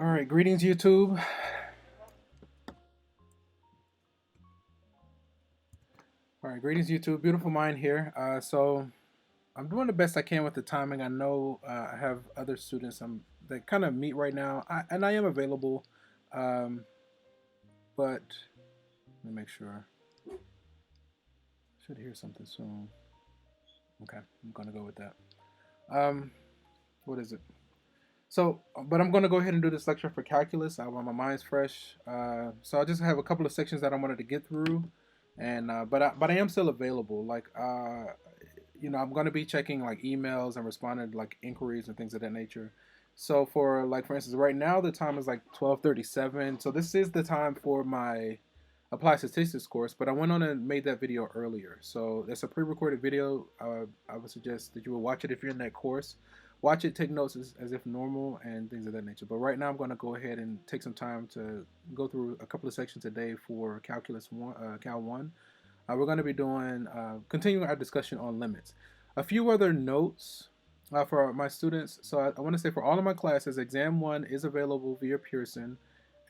All right, greetings, YouTube. All right, greetings, YouTube. Beautiful mind here. So I'm doing the best I can with the timing. I know I have other students that kind of meet right now, and I am available, um, but let me make sure. Should hear something soon. Okay, I'm gonna go with that. Um, what is it? So, but I'm gonna go ahead and do this lecture for calculus. While my mind's fresh, so I just have a couple of sections that I wanted to get through, and but I am still available. I'm going to be checking like emails and responding to like inquiries and things of that nature. So for instance, right now the time is like 12:37. So this is the time for my applied statistics course, but I went on and made that video earlier. So that's a pre-recorded video. I would suggest that you will watch it if you're in that course. Watch it, take notes as if normal and things of that nature. But right now I'm going to go ahead and take some time to go through a couple of sections today for Calculus 1, Cal 1. We're going to be doing continuing our discussion on limits. A few other notes for my students. So I want to say for all of my classes, Exam 1 is available via Pearson,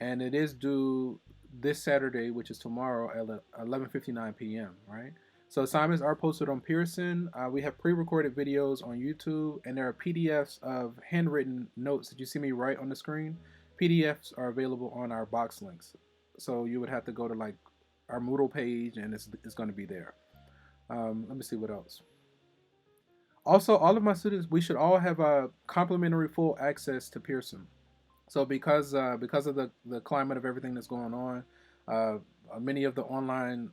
and it is due this Saturday, which is tomorrow at 11:59 p.m. Right. So assignments are posted on Pearson. We have pre-recorded videos on YouTube, and there are PDFs of handwritten notes that you see me write on the screen. PDFs are available on our box links. So you would have to go to like our Moodle page, and it's going to be there. Let me see what else. Also, all of my students, we should all have a complimentary full access to Pearson. So because of the climate of everything that's going on, uh, many of the online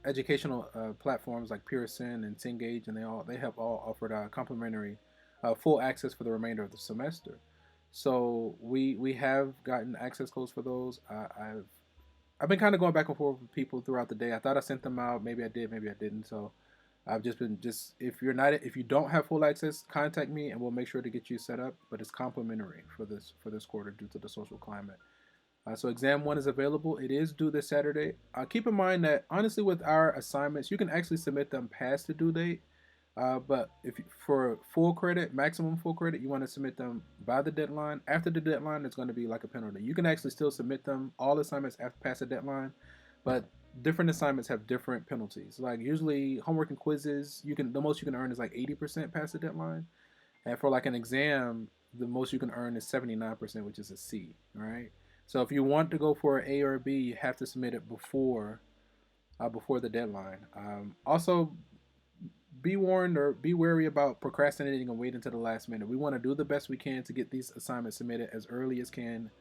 educational platforms like Pearson and Cengage, and they have all offered complimentary full access for the remainder of the semester. So we have gotten access codes for those. I've been kind of going back and forth with people throughout the day. I thought I sent them out. Maybe I did. Maybe I didn't. So I've just been if you don't have full access, contact me and we'll make sure to get you set up. But it's complimentary for this quarter due to the social climate. So exam one is available. It is due this Saturday. Keep in mind that honestly, with our assignments, you can actually submit them past the due date. But if for full credit, maximum full credit, you want to submit them by the deadline. After the deadline, it's going to be like a penalty. You can actually still submit them all assignments after past the deadline, but different assignments have different penalties. Like usually homework and quizzes, the most you can earn is like 80% past the deadline, and for like an exam, the most you can earn is 79%, which is a C. All right. So if you want to go for an A or a B, you have to submit it before the deadline. Also, be warned or be wary about procrastinating and waiting to the last minute. We want to do the best we can to get these assignments submitted as early as can,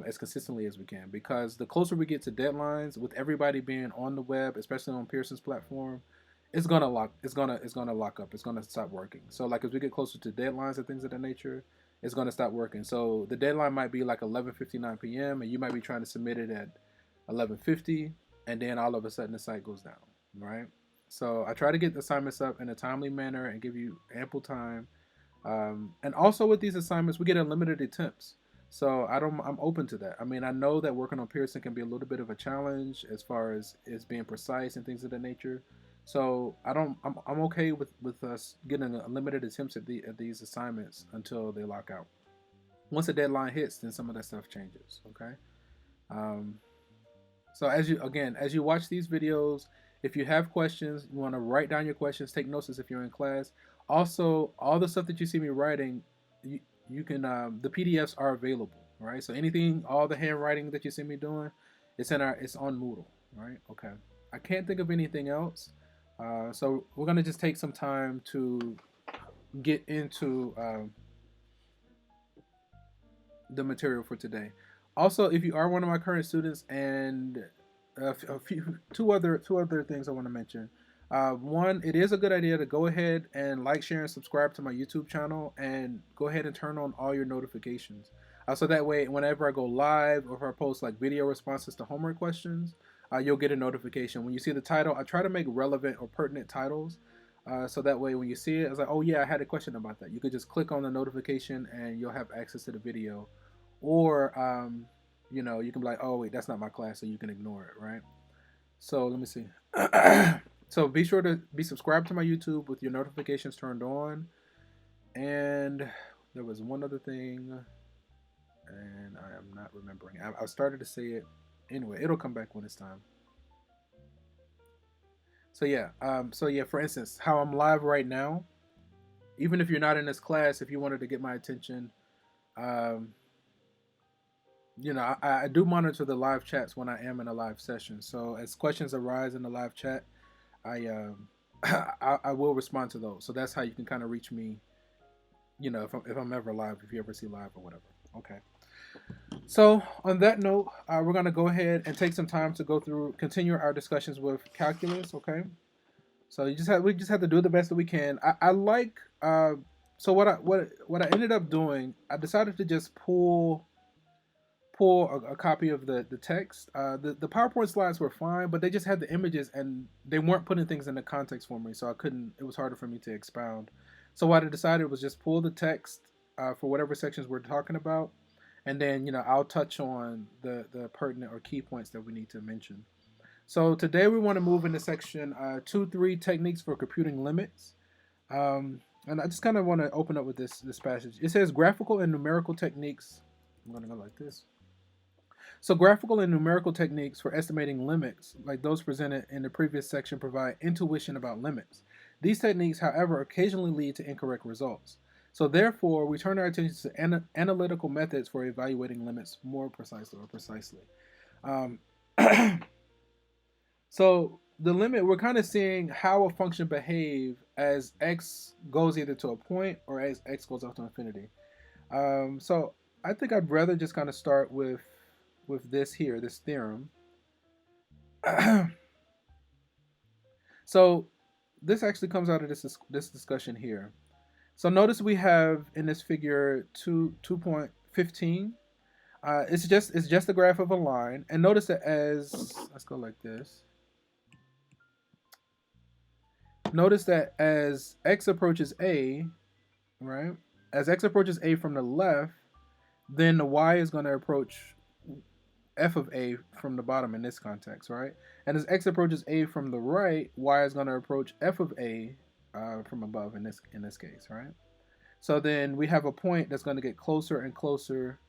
as consistently as we can. Because the closer we get to deadlines, with everybody being on the web, especially on Pearson's platform, it's gonna lock. It's gonna lock up. It's gonna stop working. So like as we get closer to deadlines and things of that nature, it's gonna stop working. So the deadline might be like 11:59 p.m. and you might be trying to submit it at 11:50, and then all of a sudden the site goes down, right? So I try to get assignments up in a timely manner and give you ample time. And also with these assignments, we get unlimited attempts. So I'm open to that. I mean, I know that working on Pearson can be a little bit of a challenge as far as being precise and things of that nature. So I'm okay with us getting unlimited attempts at these assignments until they lock out. Once the deadline hits, then some of that stuff changes. Okay. Um, so as you watch these videos, if you have questions, you want to write down your questions, take notes as if you're in class. Also, all the stuff that you see me writing, you can the PDFs are available, right? So anything, all the handwriting that you see me doing, it's on Moodle, right? Okay. I can't think of anything else, so we're gonna just take some time to get into the material for today. Also, if you are one of my current students, and a few two other things I want to mention. One, it is a good idea to go ahead and like, share, and subscribe to my YouTube channel, and go ahead and turn on all your notifications. So that way, whenever I go live or if I post like video responses to homework questions, you'll get a notification. When you see the title, I try to make relevant or pertinent titles. So that way, when you see it, it's like, oh yeah, I had a question about that. You could just click on the notification and you'll have access to the video. Or, you can be like, oh wait, that's not my class, so you can ignore it, right? So let me see. So be sure to be subscribed to my YouTube with your notifications turned on. And there was one other thing. and I am not remembering. I started to say it anyway. It'll come back when it's time. So yeah. For instance, how I'm live right now. Even if you're not in this class, if you wanted to get my attention, um, I do monitor the live chats when I am in a live session. So as questions arise in the live chat, I I will respond to those. So that's how you can kind of reach me. If I'm ever live, if you ever see live or whatever. Okay. So on that note, we're gonna go ahead and take some time to go through, continue our discussions with calculus. Okay. So we just have to do the best that we can. I like so what I ended up doing, I decided to just pull a copy of the text. The PowerPoint slides were fine, but they just had the images and they weren't putting things into context for me, so I couldn't. It was harder for me to expound. So what I decided was just pull the text for whatever sections we're talking about, and then I'll touch on the pertinent or key points that we need to mention. So today we want to move into section 2.3 techniques for computing limits. And I just kind of want to open up with this passage. It says graphical and numerical techniques. I'm going to go like this. So graphical and numerical techniques for estimating limits, like those presented in the previous section, provide intuition about limits. These techniques, however, occasionally lead to incorrect results. So therefore, we turn our attention to analytical methods for evaluating limits more precisely. Um, so the limit, we're kind of seeing how a function behave as x goes either to a point or as x goes up to infinity. So I think I'd rather just kind of start with this here, this theorem. So this actually comes out of this discussion here. So notice we have in this figure 2.15. It's just the graph of a line, and notice that let's go like this. Notice that as x approaches a, right? As x approaches a from the left, then the y is going to approach f of a from the bottom in this context, right? And as x approaches a from the right, y is going to approach f of a from above in this case, right? So then we have a point that's going to get closer and closer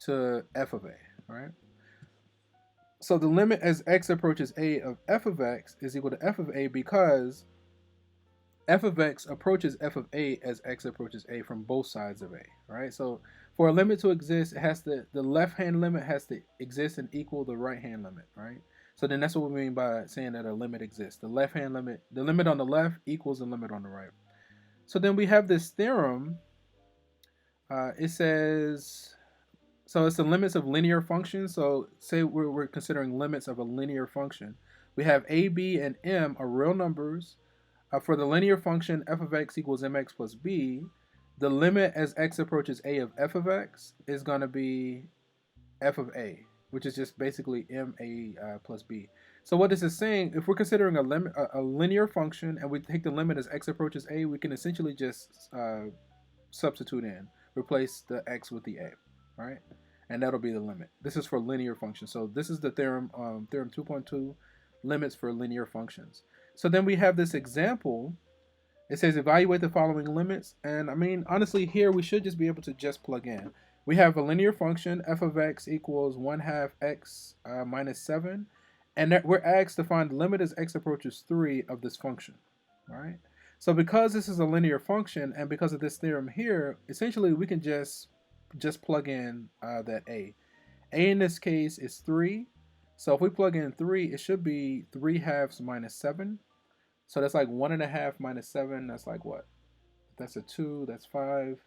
to f of a, right? So the limit as x approaches a of f of x is equal to f of a because f of x approaches f of a as x approaches a from both sides of a, right? So for a limit to exist, it has to, the left hand limit has to exist and equal the right hand limit, right? So then that's what we mean by saying that a limit exists. The left hand limit, the limit on the left equals the limit on the right. So then we have this theorem. It says, so it's the limits of linear functions. So say we're considering limits of a linear function. We have a, b, and m are real numbers. For the linear function f of x equals mx plus b, the limit as x approaches a of f of x is going to be f of a, which is just basically ma plus b. So what this is saying, if we're considering a linear function and we take the limit as x approaches a, we can essentially just substitute in, replace the x with the a, right? And that'll be the limit. This is for linear functions. So this is the theorem, theorem 2.2, limits for linear functions. So then we have this example. It says evaluate the following limits. And I mean, honestly, here we should just be able to just plug in. We have a linear function, f of x equals 1/2 x minus 7. And we're asked to find the limit as x approaches 3 of this function, right? So because this is a linear function and because of this theorem here, essentially we can just plug in that a. A in this case is 3. So if we plug in 3, it should be 3/2 minus 7. So that's like 1.5 minus 7. That's like what? That's a 2. That's 5.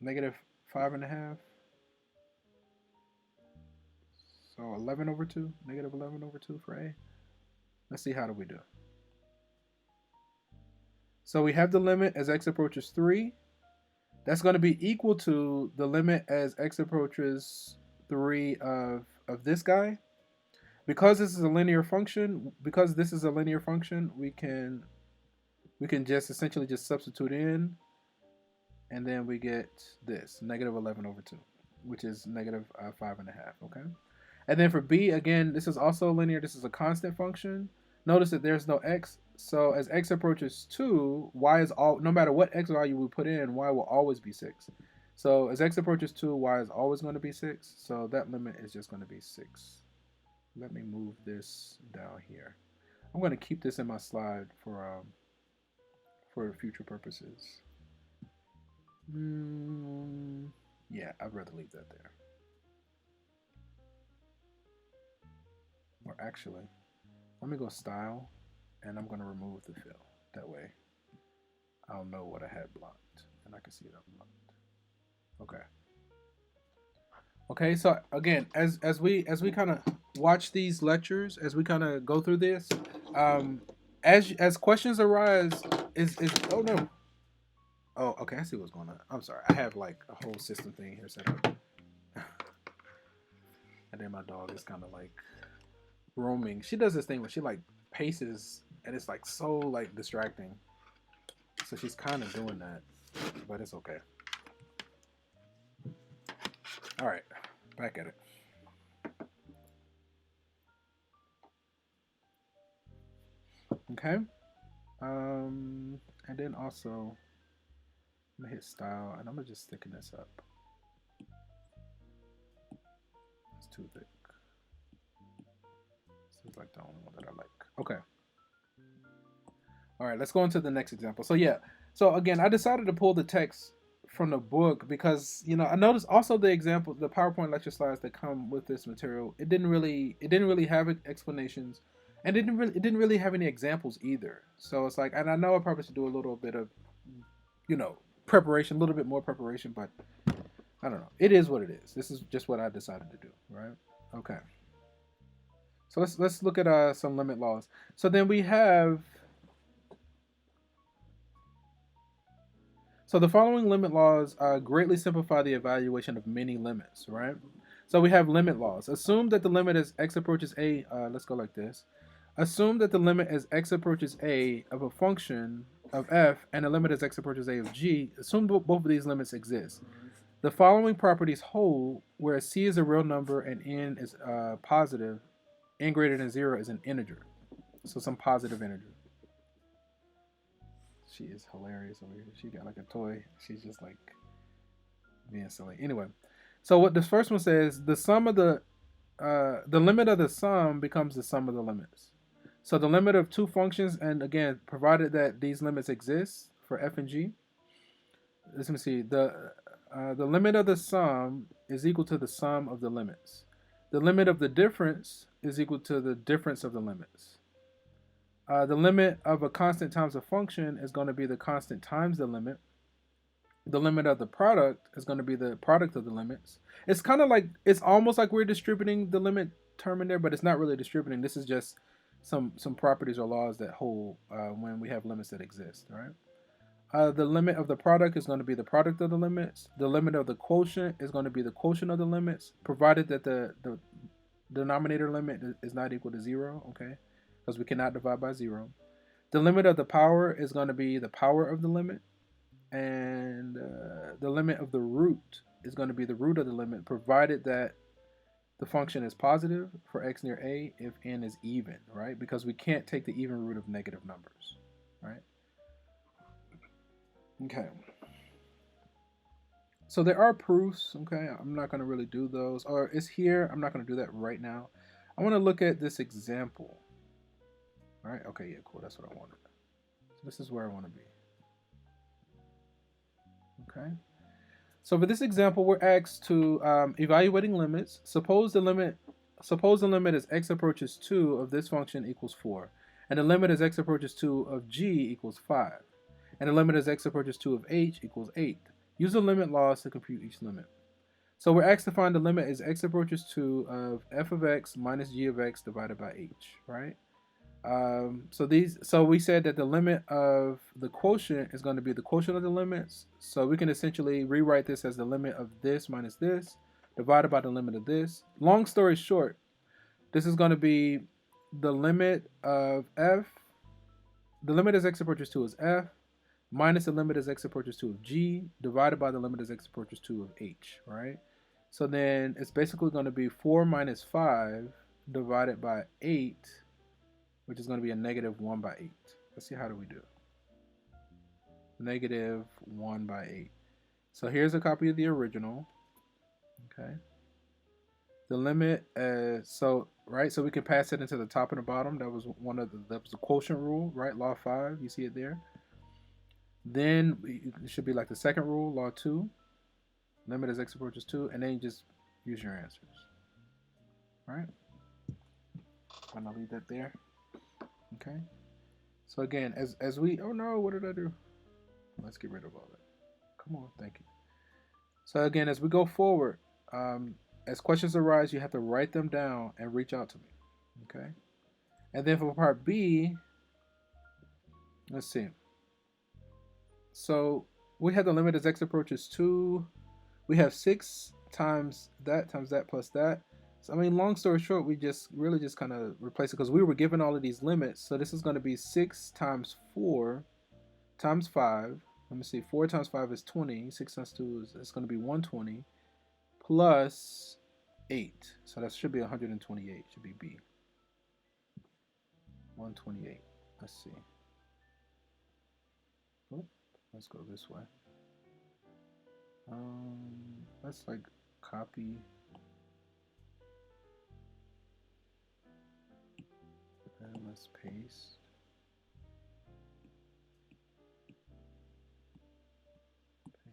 Negative 5.5. So 11 over 2. Negative 11 over 2 for A. Let's see, how do we do? So we have the limit as x approaches 3. That's going to be equal to the limit as x approaches 3 of this guy. Because this is a linear function, we can just essentially just substitute in, and then we get this, negative 11 over 2, which is negative 5.5, okay? And then for b, again, this is also linear. This is a constant function. Notice that there's no x, so as x approaches 2, y is all, no matter what x value we put in, y will always be 6. So as x approaches 2, y is always going to be 6. So that limit is just going to be 6. Let me move this down here. I'm going to keep this in my slide for future purposes. Yeah, I'd rather leave that there. Or actually, let me go style, and I'm going to remove the fill. That way, I'll know what I had blocked, and I can see it unblocked. Okay. Okay, so again, as we kind of watch these lectures, as we kind of go through this, um, as questions arise, is oh no, oh okay, I see what's going on. I'm sorry, I have like a whole system thing here set up, and then my dog is kind of like roaming. She does this thing where she like paces, and it's like so like distracting. So she's kind of doing that, but it's okay. All right, back at it. Okay. And then also, I'm gonna hit style, and I'm gonna just thicken this up. It's too thick. This is like the only one that I like. Okay. All right, let's go into the next example. So yeah, so again, I decided to pull the text from the book because I noticed also the example, the PowerPoint lecture slides that come with this material. It didn't really have explanations, and it didn't really have any examples either. So it's like, and I know I probably should do a little bit of preparation, a little bit more preparation, but I don't know. It is what it is. This is just what I decided to do, right? Okay. So let's look at some limit laws. So then we have. So the following limit laws greatly simplify the evaluation of many limits, right? So we have limit laws. Assume that the limit as x approaches a. Let's go like this. Assume that the limit as x approaches a of a function of f and the limit as x approaches a of g. Assume both of these limits exist. The following properties hold where c is a real number and n is positive, n greater than 0 is an integer. So some positive integer. She is hilarious over here. She got like a toy. She's just like being silly. Anyway, so what this first one says, the limit of the sum becomes the sum of the limits. So the limit of two functions, and again, provided that these limits exist for f and g. Let me see. The limit of the sum is equal to the sum of the limits. The limit of the difference is equal to the difference of the limits. The limit of a constant times a function is going to be the constant times the limit. The limit of the product is going to be the product of the limits. It's kind of like, it's almost like we're distributing the limit term in there, but it's not really distributing. This is just some properties or laws that hold when we have limits that exist, right? The limit of the product is going to be the product of the limits. The limit of the quotient is going to be the quotient of the limits, provided that the denominator limit is not equal to 0, okay? Because we cannot divide by 0. The limit of the power is going to be the power of the limit. And the limit of the root is going to be the root of the limit, provided that the function is positive for x near a if n is even, right? Because we can't take the even root of negative numbers, right? Okay. So there are proofs, okay? I'm not going to really do those. Or it's here. I'm not going to do that right now. I want to look at this example. All right? Okay, yeah, cool. That's what I wanted. So this is where I want to be. Okay. So for this example, we're asked to evaluating limits. Suppose the limit as x approaches 2 of this function equals 4, and the limit as x approaches 2 of g equals 5, and the limit as x approaches 2 of h equals 8. Use the limit laws to compute each limit. So we're asked to find the limit as x approaches 2 of f of x minus g of x divided by h, right? So we said that the limit of the quotient is going to be the quotient of the limits. So we can essentially rewrite this as the limit of this minus this divided by the limit of this. Long story short, this is going to be the limit of f. The limit as x approaches 2 is f minus the limit as x approaches 2 of g divided by the limit as x approaches 2 of h, right? So then it's basically going to be 4 minus 5 divided by 8, which is going to be a negative 1 by 8. Let's see, how do we do? Negative 1 by 8. So here's a copy of the original. Okay. The limit, so right, so we can pass it into the top and the bottom. That was that was the quotient rule, right? Law 5, you see it there. Then it should be like the second rule, law 2. Limit as x approaches 2, and then you just use your answers. Right? I'm gonna leave that there. Okay. So again, as we, oh no, what did I do? Let's get rid of all that. Come on, thank you. So again, as we go forward, as questions arise, you have to write them down and reach out to me. Okay. And then for part B, let's see. So we have the limit as x approaches 2. We have 6 times that plus that. So I mean, long story short, we just really just kind of replace it because we were given all of these limits. So this is going to be 6 times 4 times 5. Let me see. 4 times 5 is 20. 6 times 2 is it's going to be 120 plus 8. So that should be 128. Should be B. 128. Let's see. Oh, let's go this way. Let's like copy. And let's paste.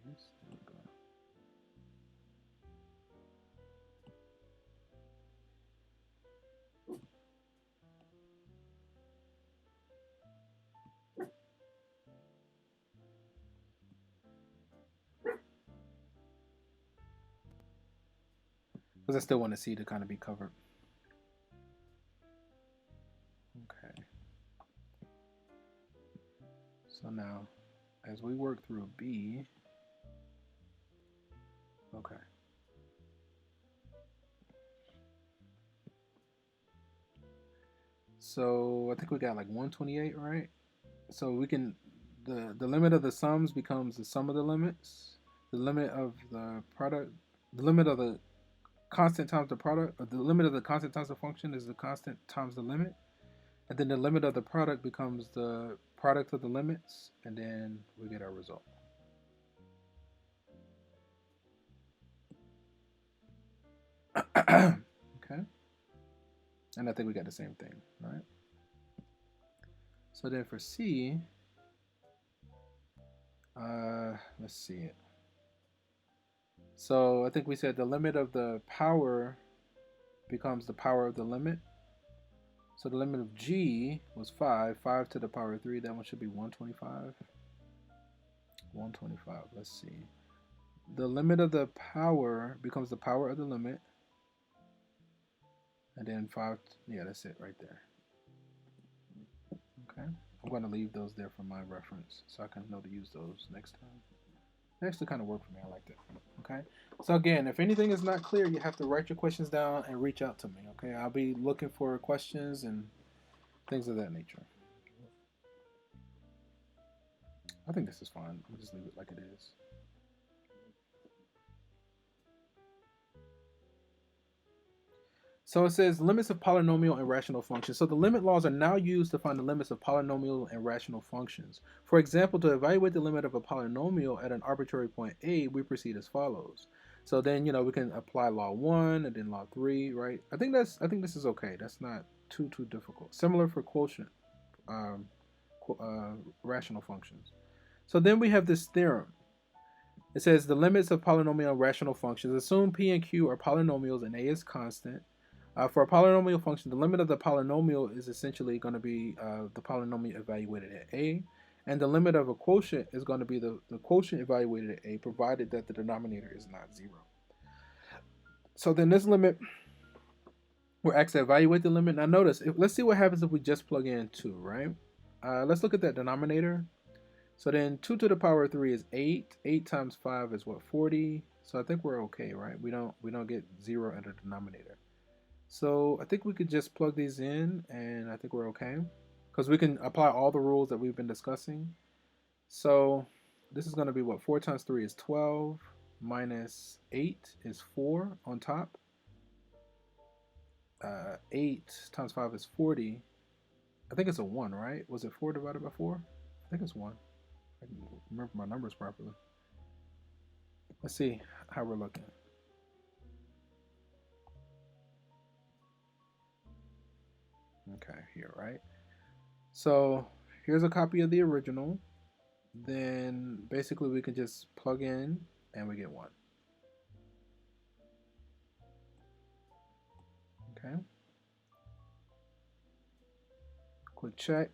Paste. There we go. Because I still want to see to kind of be covered. Okay. So now, as we work through B, okay. So I think we got like 128, right? So we can, the limit of the sums becomes the sum of the limits. The limit of the product, the limit of the constant times the product, or the limit of the constant times the function is the constant times the limit. And then the limit of the product becomes the product of the limits, and then we get our result. Okay. And I think we got the same thing, right? So then for C, let's see it. So I think we said the limit of the power becomes the power of the limit. So the limit of G was 5. 5 to the power of 3. That one should be 125. 125. Let's see. The limit of the power becomes the power of the limit. And then 5. Yeah, that's it right there. Okay. I'm going to leave those there for my reference so I can know to use those next time. They actually kind of work for me. I like that. Okay. So again, if anything is not clear, you have to write your questions down and reach out to me. Okay. I'll be looking for questions and things of that nature. I think this is fine. I'll just leave it like it is. So it says limits of polynomial and rational functions. So the limit laws are now used to find the limits of polynomial and rational functions. For example, to evaluate the limit of a polynomial at an arbitrary point A, we proceed as follows. So then, we can apply law 1 and then law 3, right? I think this is okay. That's not too difficult. Similar for quotient rational functions. So then we have this theorem. It says the limits of polynomial and rational functions. Assume P and Q are polynomials and A is constant. For a polynomial function, the limit of the polynomial is essentially going to be the polynomial evaluated at A, and the limit of a quotient is going to be the quotient evaluated at A, provided that the denominator is not 0. So then this limit, we're asked to evaluate the limit. Now notice, let's see what happens if we just plug in 2, right? Let's look at that denominator. So then 2 to the power of 3 is 8. 8 times 5 is what, 40? So I think we're okay, right? We don't get 0 in the denominator. So I think we could just plug these in, and I think we're okay. Because we can apply all the rules that we've been discussing. So this is going to be what? 4 times 3 is 12, minus 8 is 4 on top. 8 times 5 is 40. I think it's a 1, right? Was it 4 divided by 4? I think it's 1. I can remember my numbers properly. Let's see how we're looking. Okay, here, right? So here's a copy of the original. Then basically we can just plug in and we get 1. Okay. Quick check.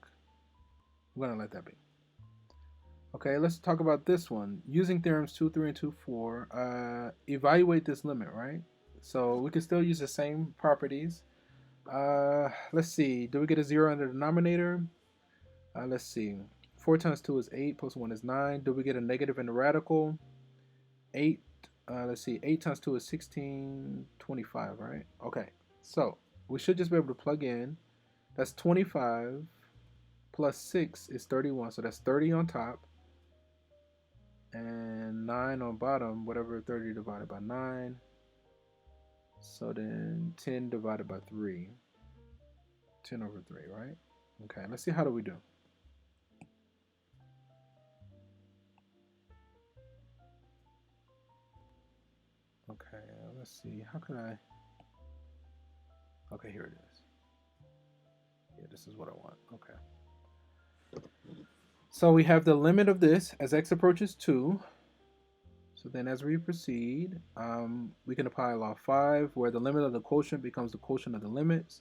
I'm gonna let that be. Okay, let's talk about this one. Using theorems 2, 3, and 2, 4, evaluate this limit, right? So we can still use the same properties. Let's see. Do we get a 0 in the denominator? Let's see. 4 times 2 is 8, plus 1 is 9. Do we get a negative in the radical? 8. Let's see. 8 times 2 is 16, 25, right? Okay. So we should just be able to plug in. That's 25 plus 6 is 31. So that's 30 on top. And 9 on bottom, whatever 30 divided by 9. So then 10 divided by 3. 10 over 3, right? Okay, let's see how do we do. Okay, let's see. How can I... Okay, here it is. Yeah, this is what I want. Okay. So we have the limit of this as x approaches 2. So then as we proceed, we can apply law 5, where the limit of the quotient becomes the quotient of the limits.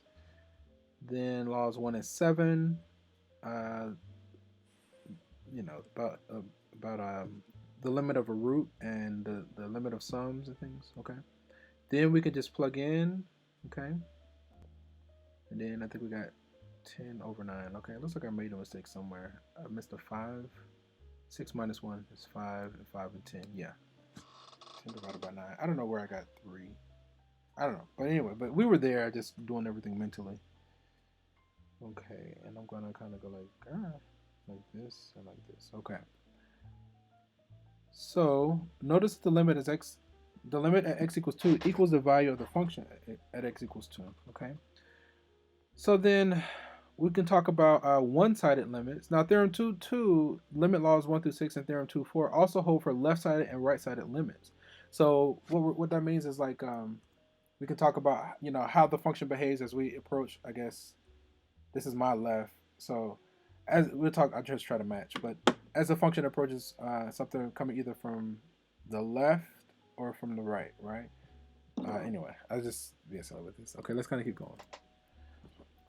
Then laws 1 and 7, you know, about the limit of a root and the limit of sums and things. Okay. Then we can just plug in. Okay. And then I think we got 10 over 9. Okay, looks like I made a mistake somewhere. I missed a 5. 6 minus 1 is 5, and 5 and 10. Yeah. 10 divided by 9. I don't know where I got 3. I don't know. But anyway, but we were there just doing everything mentally. Okay, and I'm going to kind of go like this and like this. Okay. So notice the limit is x. The limit at x equals 2 equals the value of the function at x equals 2. Okay. So then we can talk about one-sided limits. Now, theorem 2, limit laws 1 through 6, and theorem 2, 4 also hold for left-sided and right-sided limits. So what that means is like we can talk about how the function behaves as we approach. I guess this is my left. So as we'll talk, I'll just try to match. But as the function approaches something coming either from the left or from the right, right? Anyway, I'll just be silly with this. Okay, let's kind of keep going.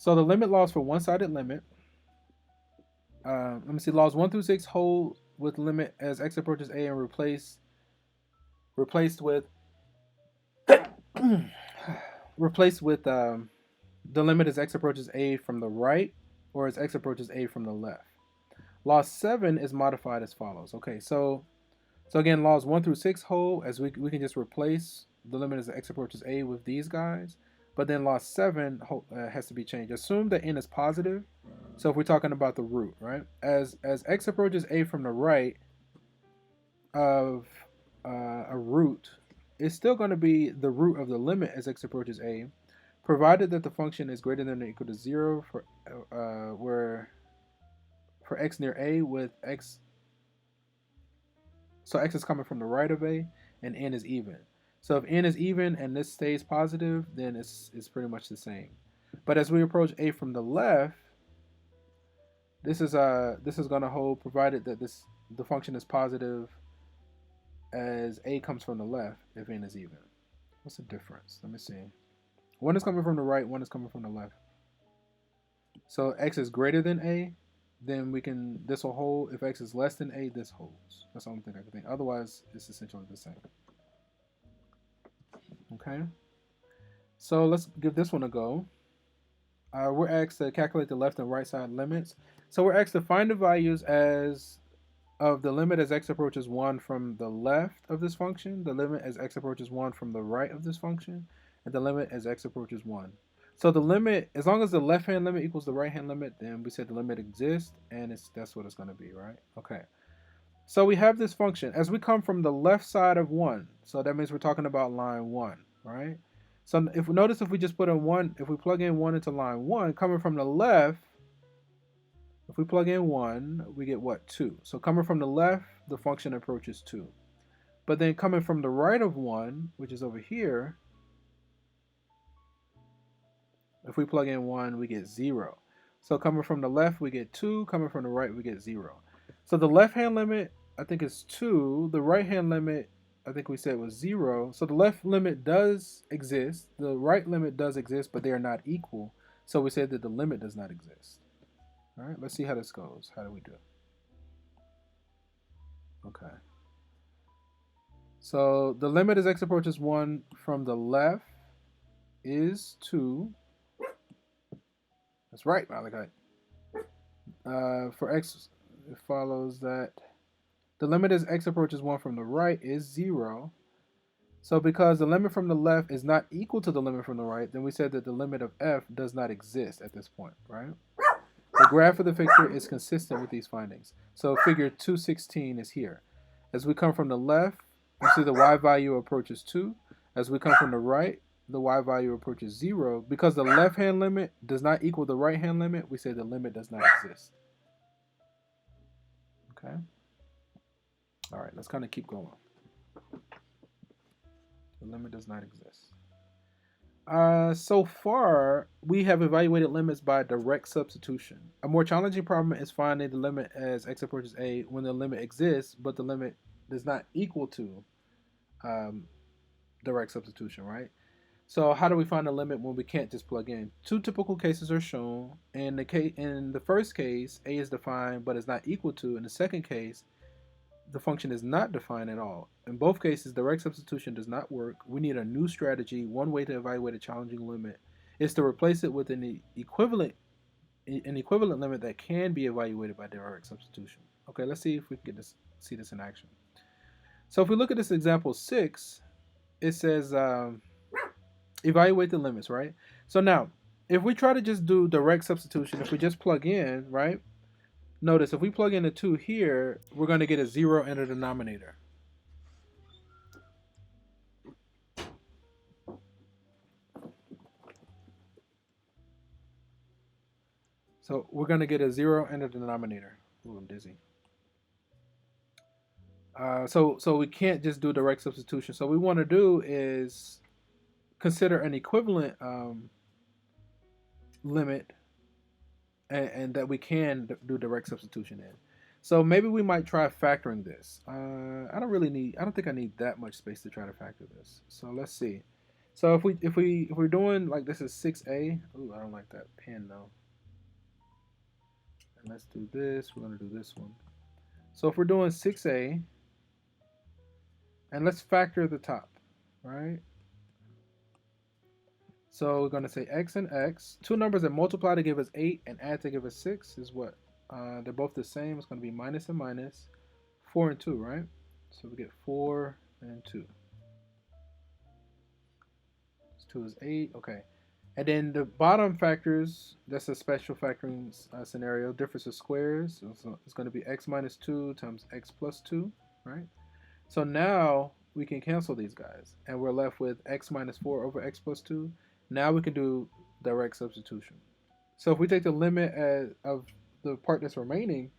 So the limit laws for one-sided limit. Let me see. Laws 1 through 6 hold with limit as x approaches a and replaced with replaced with the limit as x approaches a from the right or as x approaches a from the left. Law 7 is modified as follows. Okay, so again, laws 1 through 6 hold as we can just replace the limit as x approaches a with these guys. But then law 7 has to be changed. Assume that n is positive. So if we're talking about the root, right? As x approaches a from the right of a root, it's still going to be the root of the limit as x approaches a, provided that the function is greater than or equal to 0 for where for x near a with x. So x is coming from the right of a, and n is even. So if n is even and this stays positive, then it's pretty much the same. But as we approach a from the left, this is going to hold provided that the function is positive as a comes from the left if n is even. What's the difference? Let me see. One is coming from the right, one is coming from the left. So x is greater than a, then this will hold. If x is less than a, this holds. That's the only thing I can think. Otherwise, it's essentially the same. Okay, so let's give this one a go. We're asked to calculate the left and right side limits. So we're asked to find the values of the limit as x approaches 1 from the left of this function, the limit as x approaches 1 from the right of this function, and the limit as x approaches 1. So the limit, as long as the left-hand limit equals the right-hand limit, then we said the limit exists, and that's what it's going to be, right? Okay. So we have this function. As we come from the left side of 1, so that means we're talking about line 1, right? So if we just put in 1, if we plug in 1 into line 1, coming from the left, if we plug in 1, we get what? 2. So coming from the left, the function approaches 2. But then coming from the right of 1, which is over here, if we plug in 1, we get 0. So coming from the left, we get 2. Coming from the right, we get 0. So the left-hand limit, I think, is 2. The right-hand limit, I think we said, was 0. So the left limit does exist. The right limit does exist, but they are not equal. So we said that the limit does not exist. All right, let's see how this goes. How do we do? Okay. So the limit as x approaches 1 from the left is 2. That's right, Malachi. For x, it follows that the limit as x approaches 1 from the right is 0. So because the limit from the left is not equal to the limit from the right, then we said that the limit of f does not exist at this point, right? The graph of the fixture is consistent with these findings. So figure 216 is here. As we come from the left, you see the y value approaches 2. As we come from the right, the y value approaches 0. Because the left-hand limit does not equal the right-hand limit, we say the limit does not exist. Okay? All right, let's kind of keep going. The limit does not exist. So far, we have evaluated limits by direct substitution. A more challenging problem is finding the limit as x approaches a when the limit exists, but the limit does not equal to direct substitution, right? So how do we find the limit when we can't just plug in? Two typical cases are shown. In the first case, a is defined but is not equal to. In the second case, the function is not defined at all. In both cases, direct substitution does not work. We need a new strategy. One way to evaluate a challenging limit is to replace it with an equivalent limit that can be evaluated by direct substitution. Okay, let's see if we can see this in action. So if we look at this example 6, it says evaluate the limits, right? So now, if we try to just do direct substitution, if we just plug in, right? Notice if we plug in a 2 here, we're going to get a 0 in the denominator. So we're going to get a 0 in the denominator. Ooh, I'm dizzy. So we can't just do direct substitution. So what we want to do is consider an equivalent limit and that we can do direct substitution in. So maybe we might try factoring this. I don't think I need that much space to try to factor this. So let's see. So if we're doing like this is 6a. Ooh, I don't like that pen though. And let's do this. We're gonna do this one. So if we're doing 6a, and let's factor the top, right? So we're gonna say x and x. Two numbers that multiply to give us 8 and add to give us 6 is what? They're both the same. It's going to be minus and minus. 4 and 2, right? So we get 4 and 2. 2 is 8. Okay. And then the bottom factors, that's a special factoring scenario. Difference of squares. So it's going to be x minus 2 times x plus 2, right? So now we can cancel these guys. And we're left with x minus 4 over x plus 2. Now we can do direct substitution. So if we take the limit of the part that's remaining,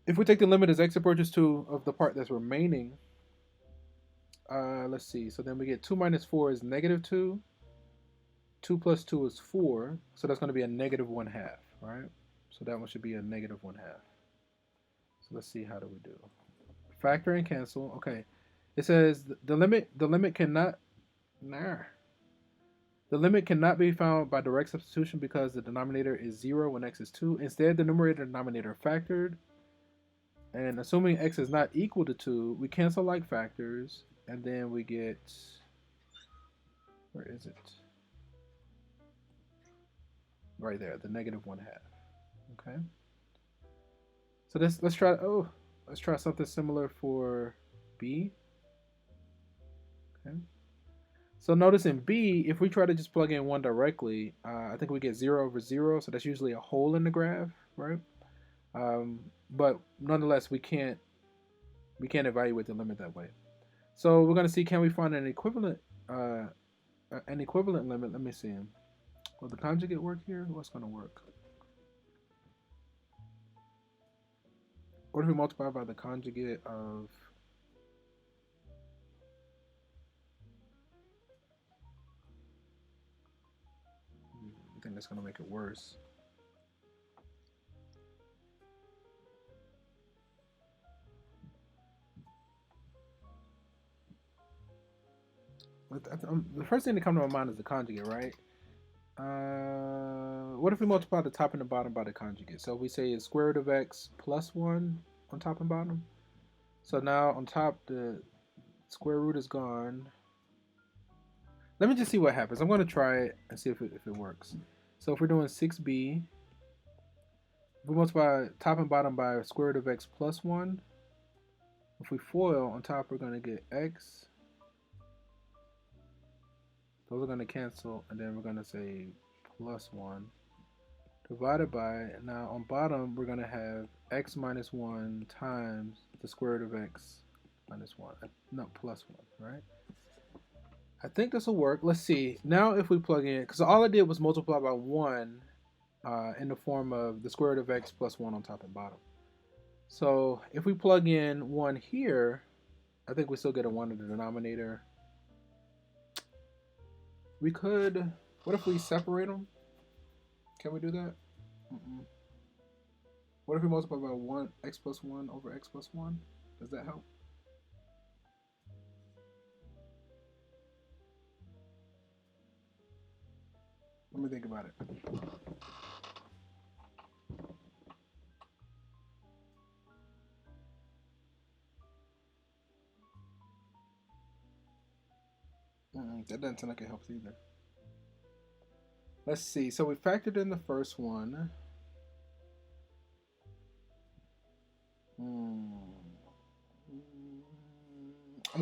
if we take the limit as x approaches 2 of the part that's remaining, let's see. So then we get 2 minus 4 is negative 2. 2 plus 2 is 4. So that's going to be a negative 1/2, right? So that one should be a negative 1/2. So let's see, how do we do? Factor and cancel. Okay. It says the limit cannot the limit cannot be found by direct substitution because the denominator is 0 when x is 2. Instead, the numerator and denominator are factored. And assuming x is not equal to 2, we cancel like factors. And then we get, where is it? Right there, the negative 1/2. Okay. So let's try something similar for b. Okay. So notice in b, if we try to just plug in 1 directly, I think we get 0 over 0. So that's usually a hole in the graph, right? But nonetheless, we can't evaluate the limit that way. So we're going to see, can we find an equivalent limit? Let me see. Will the conjugate work here? What's going to work? What if we multiply by the conjugate of think that's going to make it worse. The first thing that comes to my mind is the conjugate, right? What if we multiply the top and the bottom by the conjugate? So we say it's square root of x plus 1 on top and bottom. So now on top, the square root is gone. Let me just see what happens. I'm going to try it and see if it works. So if we're doing 6b, if we multiply top and bottom by square root of x plus 1, if we FOIL, on top we're going to get x. Those are going to cancel, and then we're going to say plus 1 divided by, now on bottom we're going to have x minus 1 times the square root of x minus 1. No, plus 1, right? I think this will work. Let's see. Now if we plug in, because all I did was multiply by 1 in the form of the square root of x plus 1 on top and bottom. So if we plug in 1 here, I think we still get a 1 in the denominator. We could, what if we separate them? Can we do that? What if we multiply by 1, x plus 1 over x plus 1? Does that help? Let me think about it. That doesn't sound like it helps either. Let's see. So we factored in the first one. I'm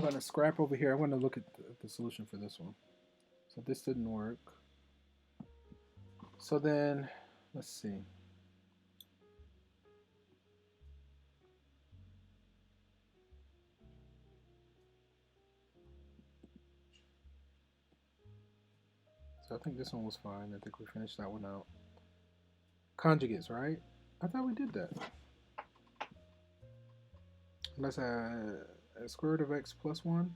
going to scrap over here. I want to look at the solution for this one. So this didn't work. So then, let's see. So I think this one was fine. I think we finished that one out. Conjugates, right? I thought we did that. Let's add a square root of x plus 1.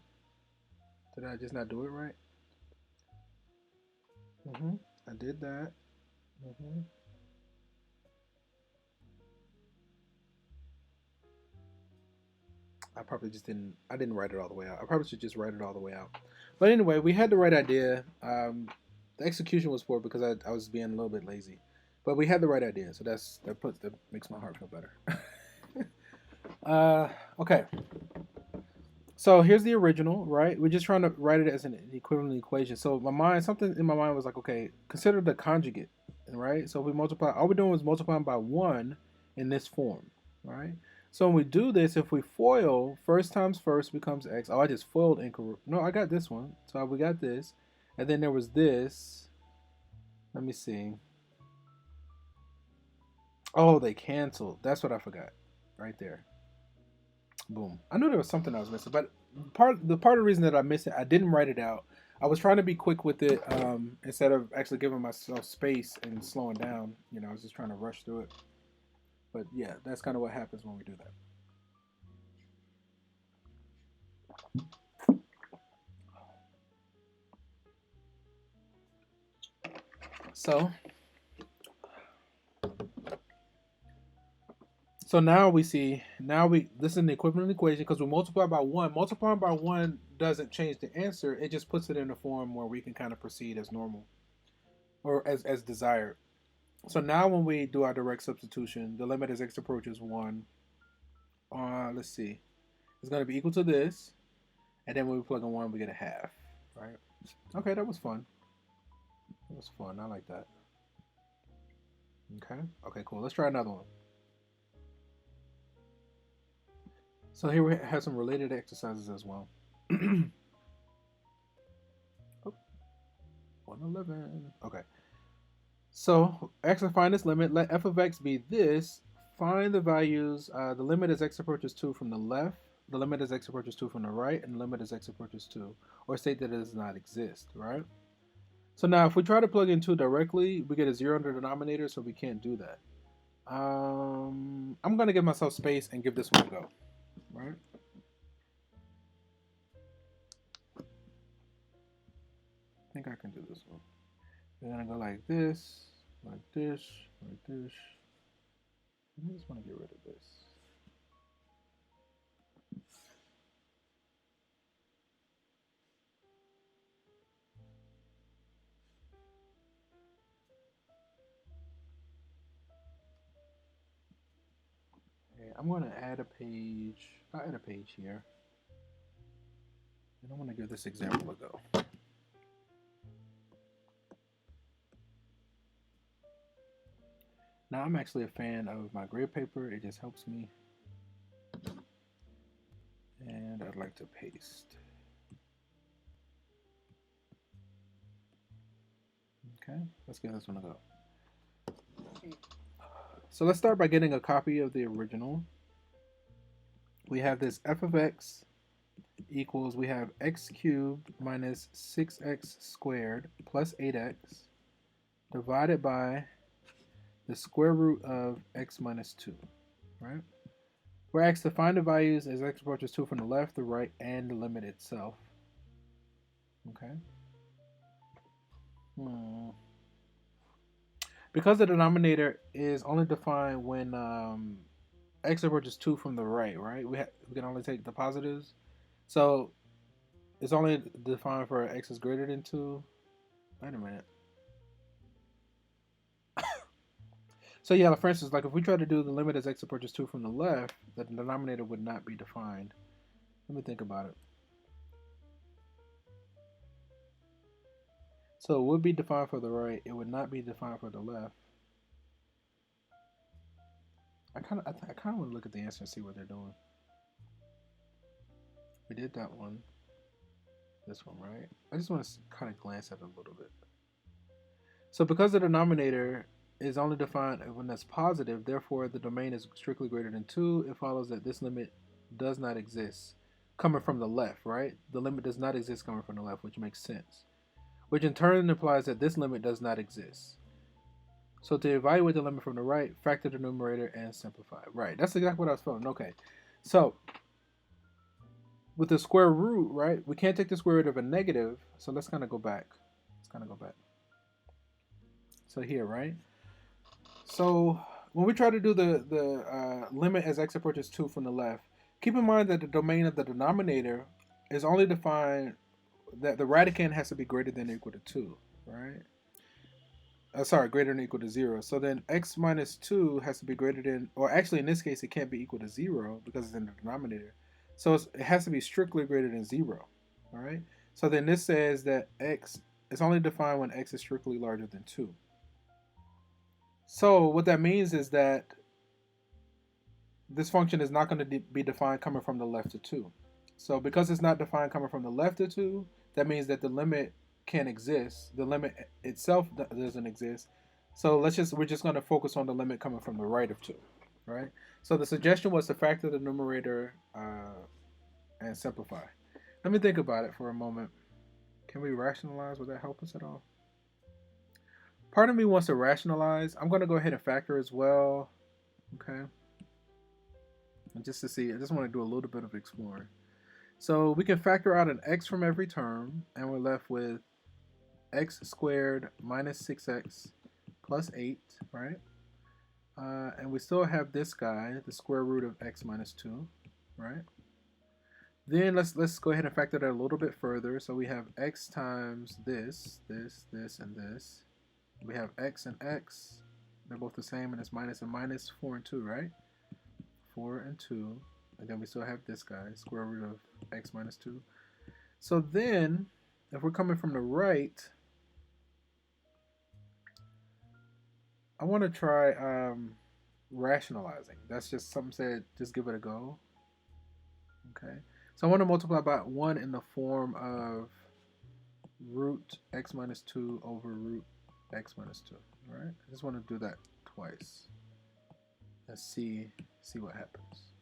Did I just not do it right? I did that. I probably just didn't, I didn't write it all the way out. I probably should just write it all the way out. But anyway, we had the right idea. The execution was poor because I was being a little bit lazy. But we had the right idea, so that makes my heart feel better. Okay. So here's the original, right? We're just trying to write it as an equivalent equation. So something in my mind was like, okay, consider the conjugate, right? So if we multiply, all we're doing is multiplying by 1 in this form, right? So when we do this, if we FOIL, first times first becomes x. Oh, I just FOILed incorrect. No, I got this one. So we got this. And then there was this. Let me see. Oh, they canceled. That's what I forgot. Right there. Boom. I knew there was something I was missing, but part of the reason that I missed it, I didn't write it out. I was trying to be quick with it instead of actually giving myself space and slowing down. You know, I was just trying to rush through it. But yeah, that's kind of what happens when we do that. So now we see, this is an equivalent equation because we multiply by 1. Multiplying by 1 doesn't change the answer. It just puts it in a form where we can kind of proceed as normal or as desired. So now when we do our direct substitution, the limit as x approaches 1, let's see, it's going to be equal to this. And then when we plug in 1, we get a half, right? Okay, that was fun. That was fun. I like that. Okay, cool. Let's try another one. So here we have some related exercises as well. 111. Okay. So x to find this limit, let f of x be this. Find the values, the limit as x approaches 2 from the left, the limit as x approaches 2 from the right, and the limit as x approaches 2. Or state that it does not exist, right? So now if we try to plug in 2 directly, we get a 0 in the denominator, so we can't do that. I'm going to give myself space and give this one a go. Right? I think I can do this one. We're gonna go like this, like this, like this. I just want to get rid of this. Okay, I'm going to add a page. I'll add a page here. And I want to give this example a go. Now, I'm actually a fan of my grid paper. It just helps me. And I'd like to paste. Okay, let's give this one a go. So let's start by getting a copy of the original. We have this f of x equals, we have x cubed minus 6x squared plus 8x divided by the square root of x minus 2, right? We're asked to find the values as x approaches 2 from the left, the right, and the limit itself. Okay. Because the denominator is only defined when x approaches 2 from the right, right? We can only take the positives. So it's only defined for x is greater than 2. Wait a minute. So yeah, for instance, like if we try to do the limit as x approaches 2 from the left, the denominator would not be defined. Let me think about it. So it would be defined for the right. It would not be defined for the left. I kind of want to look at the answer and see what they're doing. We did that one. This one, right? I just want to kind of glance at it a little bit. So because the denominator is only defined when that's positive, therefore the domain is strictly greater than 2, it follows that this limit does not exist coming from the left, right? The limit does not exist coming from the left, which makes sense. Which in turn implies that this limit does not exist. So to evaluate the limit from the right, factor the numerator and simplify. Right, that's exactly what I was feeling. Okay, so with the square root, right, we can't take the square root of a negative, so let's kind of go back. So here, right? So when we try to do the limit as x approaches 2 from the left, keep in mind that the domain of the denominator is only defined that the radicand has to be greater than or equal to 2, right? Sorry, greater than or equal to 0. So then x minus 2 has to be greater than, or actually in this case it can't be equal to 0 because it's in the denominator. So it has to be strictly greater than 0, all right? So then this says that x is only defined when x is strictly larger than 2. So what that means is that this function is not going to be defined coming from the left to 2. So because it's not defined coming from the left to 2, that means that the limit can't exist. The limit itself doesn't exist. So we're just going to focus on the limit coming from the right of 2, right? So the suggestion was to factor the numerator and simplify. Let me think about it for a moment. Can we rationalize? Would that help us at all? Part of me wants to rationalize. I'm going to go ahead and factor as well. Okay. And just to see, I just want to do a little bit of exploring. So we can factor out an x from every term, and we're left with x squared minus 6x plus 8, right? And we still have this guy, the square root of x minus 2, right? Then let's go ahead and factor that a little bit further. So we have x times this, and this. We have x and x. They're both the same, and it's minus and minus, 4 and 2, right? 4 and 2. And then we still have this guy, square root of x minus 2. So then, if we're coming from the right, I want to try rationalizing. That's just something said, just give it a go. Okay. So I want to multiply by 1 in the form of root x minus 2 over root x minus 2. All right. I just want to do that twice. Let's see what happens.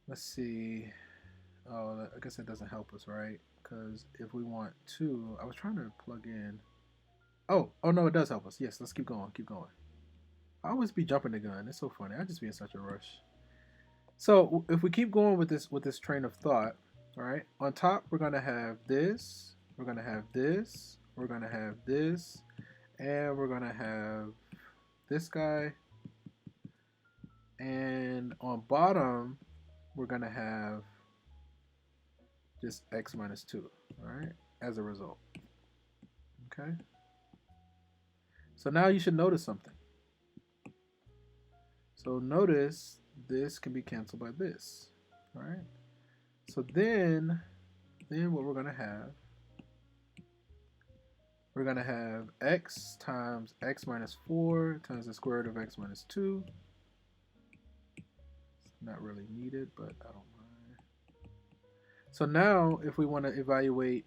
Let's see. Oh, I guess that doesn't help us, right? Because if we want 2, I was trying to plug in. Oh no, it does help us. Yes, let's keep going. I always be jumping the gun. It's so funny. I just be in such a rush. So if we keep going with this train of thought, all right, on top we're gonna have this, we're gonna have this, we're going to have this, and we're going to have this guy, and on bottom we're going to have just x minus 2, all right, as a result. Okay, so now you should notice something. So notice this can be canceled by this, all right? So then what we're going to have x times x minus 4 times the square root of x minus 2. It's not really needed, but I don't mind. So now if we want to evaluate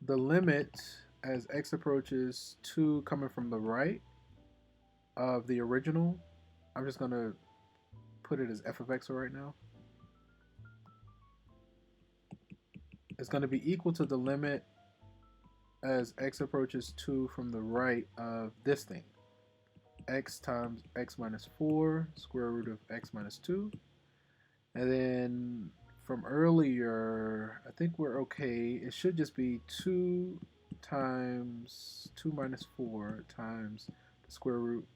the limit as x approaches 2 coming from the right of the original, I'm just going to put it as f of x right now. It's going to be equal to the limit as x approaches 2 from the right of this thing, x times x minus 4 square root of x minus 2. And then from earlier, I think we're okay. It should just be 2 times 2 minus 4 times the square root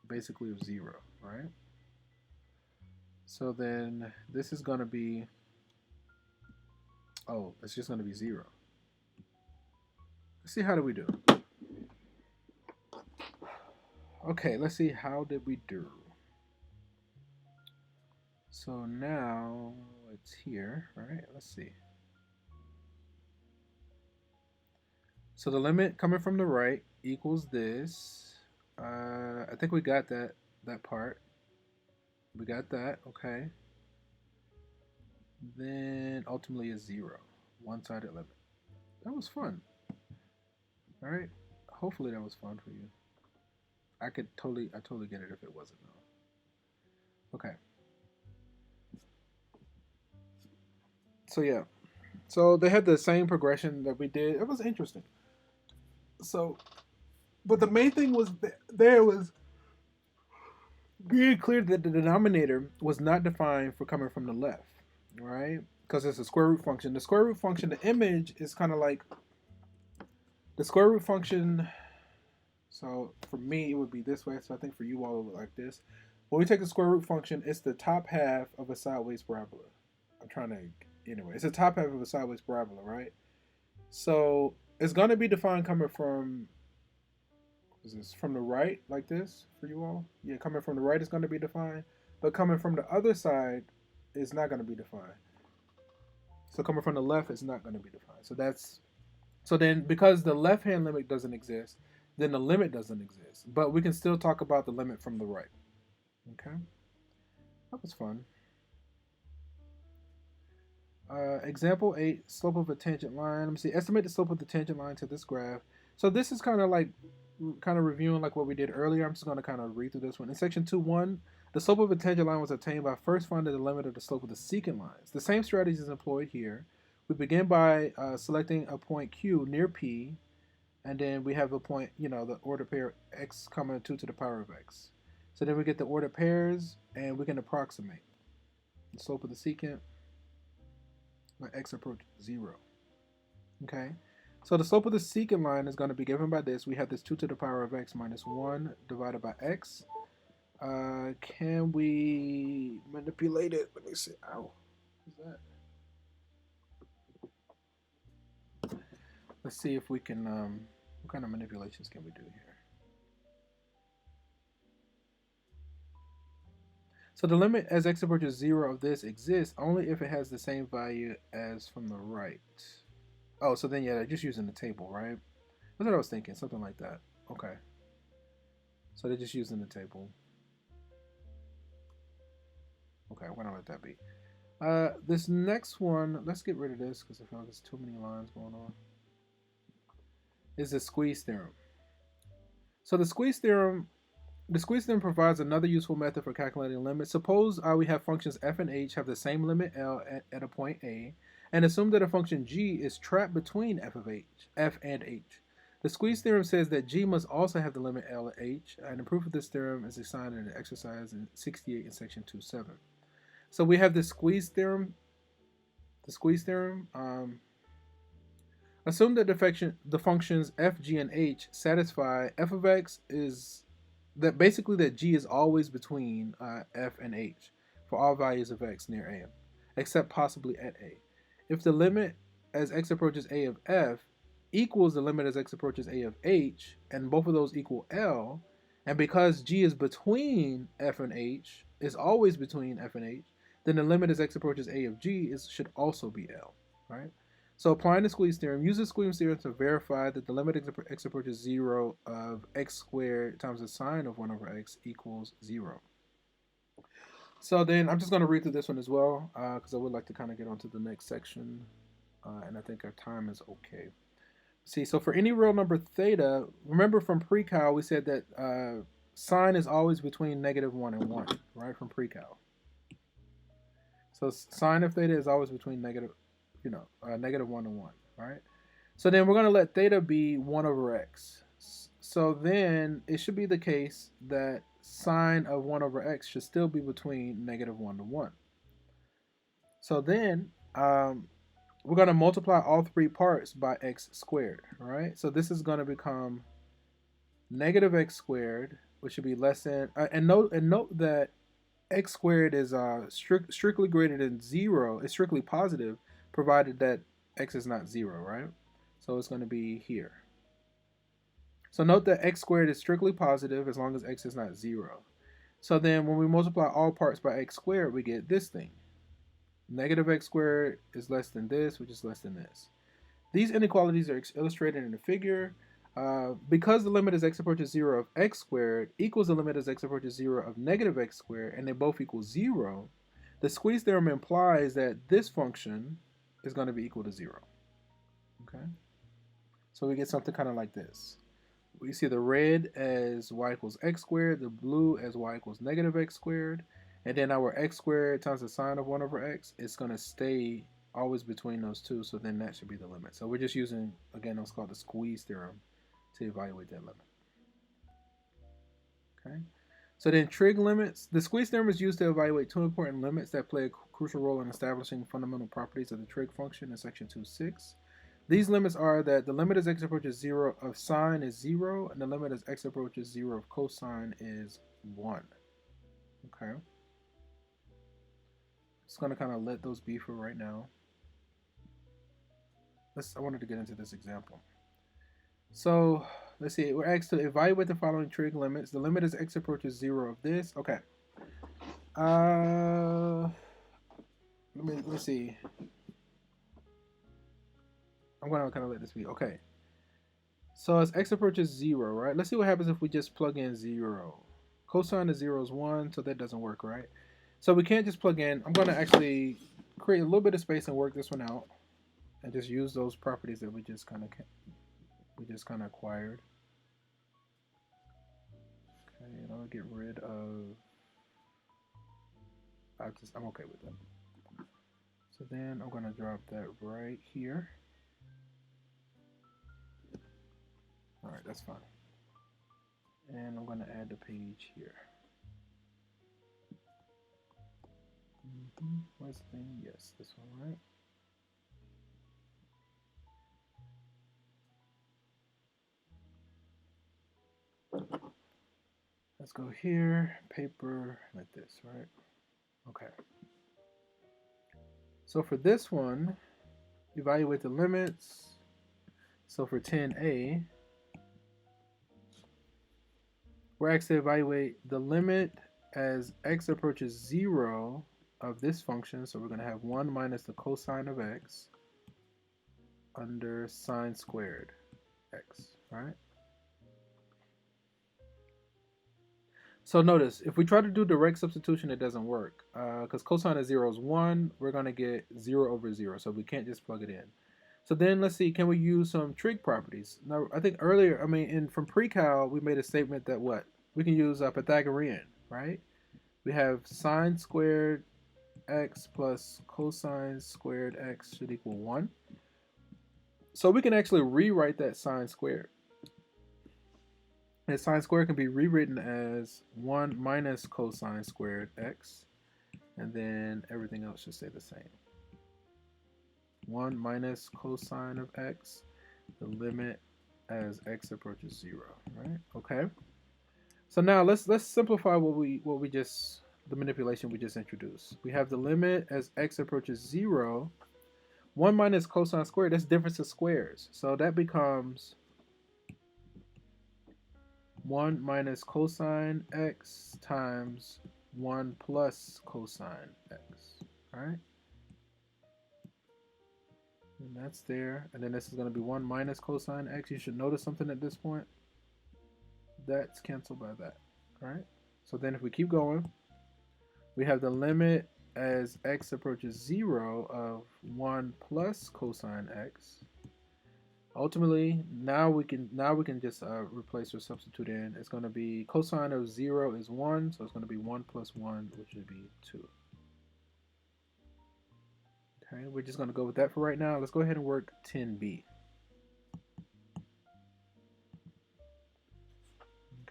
basically of 0, right? So then this is going to be, oh, it's just going to be 0. Let's see, how do we do? Okay, let's see, how did we do? So now it's here, right? Let's see. So the limit coming from the right equals this. I think we got that part. We got that, okay. Then ultimately is 0, one-sided limit. That was fun. All right. Hopefully that was fun for you. I totally get it if it wasn't though. Okay. So yeah. So they had the same progression that we did. It was interesting. So, but the main thing was there was being clear that the denominator was not defined for coming from the left, right? Because it's a square root function. The square root function, the image is kind of like the square root function. So for me, it would be this way. So I think for you all, it would look like this. When we take the square root function, it's the top half of a sideways parabola. I'm trying to, anyway, it's the top half of a sideways parabola, right? So it's going to be defined coming from, is this from the right, like this for you all? Yeah, coming from the right is going to be defined, but coming from the other side is not going to be defined. So coming from the left is not going to be defined. So that's, so then because the left hand limit doesn't exist, then the limit doesn't exist. But we can still talk about the limit from the right. Okay, that was fun. Example 8, slope of a tangent line. Let me see, estimate the slope of the tangent line to this graph. So this is kind of like, reviewing like what we did earlier. I'm just going to kind of read through this one. In section 2.1, the slope of a tangent line was obtained by first finding the limit of the slope of the secant lines. The same strategy is employed here. We begin by selecting a point Q near P, and then we have a point, the ordered pair x comma 2 to the power of x. So then we get the ordered pairs, and we can approximate the slope of the secant when x approaches 0. Okay, so the slope of the secant line is going to be given by this. We have this 2 to the power of x minus 1 divided by x. Can we manipulate it? Let me see. Ow, what's that? Let's see if we can, what kind of manipulations can we do here? So the limit as x approaches 0 of this exists only if it has the same value as from the right. Oh, so then yeah, just using the table, right? That's what I was thinking, something like that. Okay. So they're just using the table. Okay, why not let that be? This next one, let's get rid of this because I feel like there's too many lines going on. Is the squeeze theorem. So the squeeze theorem provides another useful method for calculating limits. Suppose we have functions f and h have the same limit L at a point A, and assume that a function g is trapped between f and h. The squeeze theorem says that g must also have the limit L at h, and the proof of this theorem is assigned in an exercise in 68 in section 2.7. So we have the squeeze theorem. Assume that the functions f, g, and h satisfy f of x is that basically that g is always between f and h for all values of x near a, except possibly at a. If the limit as x approaches a of f equals the limit as x approaches a of h, and both of those equal L, and because g is between f and h, is always between f and h, then the limit as x approaches a of g should also be L, right? So applying the squeeze theorem, use the squeeze theorem to verify that the limit x approaches 0 of x squared times the sine of 1 over x equals 0. So then I'm just going to read through this one as well because I would like to kind of get on to the next section, and I think our time is okay. See, so for any real number theta, remember from pre-cal we said that sine is always between -1 and 1, right, from pre-cal. So sine of theta is always between -1 and 1, right? So then we're going to let theta be 1 over x. So then it should be the case that sine of 1 over x should still be between -1 to 1. So then we're going to multiply all three parts by x squared, right? So this is going to become -x squared, which should be less than, and note that x squared is strictly greater than 0, it's strictly positive, provided that x is not 0, right? So it's going to be here. So note that x squared is strictly positive as long as x is not 0. So then when we multiply all parts by x squared, we get this thing. -x squared is less than this, which is less than this. These inequalities are illustrated in the figure. Because the limit as x approaches 0 of x squared equals the limit as x approaches 0 of -x squared, and they both equal 0, the squeeze theorem implies that this function is going to be equal to 0. Okay? So we get something kind of like this. We see the red as y equals x squared, the blue as y equals -x squared, and then our x squared times the sine of 1 over x is going to stay always between those two, so then that should be the limit. So we're just using, again, what's called the squeeze theorem to evaluate that limit. Okay, so then trig limits. The squeeze theorem is used to evaluate two important limits that play a crucial role in establishing fundamental properties of the trig function in section 2.6. These limits are that the limit as x approaches 0 of sine is 0, and the limit as x approaches 0 of cosine is 1. Okay, just going to kind of let those be for right now. I wanted to get into this example. So let's see, we're asked to evaluate the following trig limits. The limit as x approaches 0 of this. Okay. Let's see. I'm gonna kind of let this be. Okay. So as x approaches 0, right? Let's see what happens if we just plug in 0. Cosine of 0 is 1, so that doesn't work, right? So we can't just plug in. I'm gonna actually create a little bit of space and work this one out, and just use those properties that we just kind of acquired. Okay, and I'll get rid of. I'm okay with that. So then I'm gonna drop that right here. All right, that's fine. And I'm gonna add the page here. Where's the thing? Yes, this one, right? Let's go here, paper, like this, right? Okay. So for this one, evaluate the limits. So for 10a, we're asked to evaluate the limit as x approaches 0 of this function. So we're going to have 1 minus the cosine of x under sine squared x, right? So notice, if we try to do direct substitution, it doesn't work. Because cosine of 0 is 1, we're going to get 0 over 0. So we can't just plug it in. So then let's see, can we use some trig properties? Now, I think earlier, from pre-cal, we made a statement that what? We can use a Pythagorean, right? We have sine squared x plus cosine squared x should equal 1. So we can actually rewrite that sine squared. And sine squared can be rewritten as 1 minus cosine squared x, and then everything else should stay the same. 1 minus cosine of x. the limit as x approaches 0, right? Okay. So now let's simplify what we just the manipulation we just introduced. We have the limit as x approaches 0. 1 minus cosine squared, that's difference of squares. So that becomes 1 minus cosine x times 1 plus cosine x, all right? And that's there. And then this is going to be 1 minus cosine x. You should notice something at this point. That's canceled by that, all right? So then if we keep going, we have the limit as x approaches 0 of 1 plus cosine x. Ultimately, now we can just replace or substitute in. It's going to be cosine of 0 is 1, so it's going to be 1 plus 1, which would be 2. Okay, we're just going to go with that for right now. Let's go ahead and work 10b.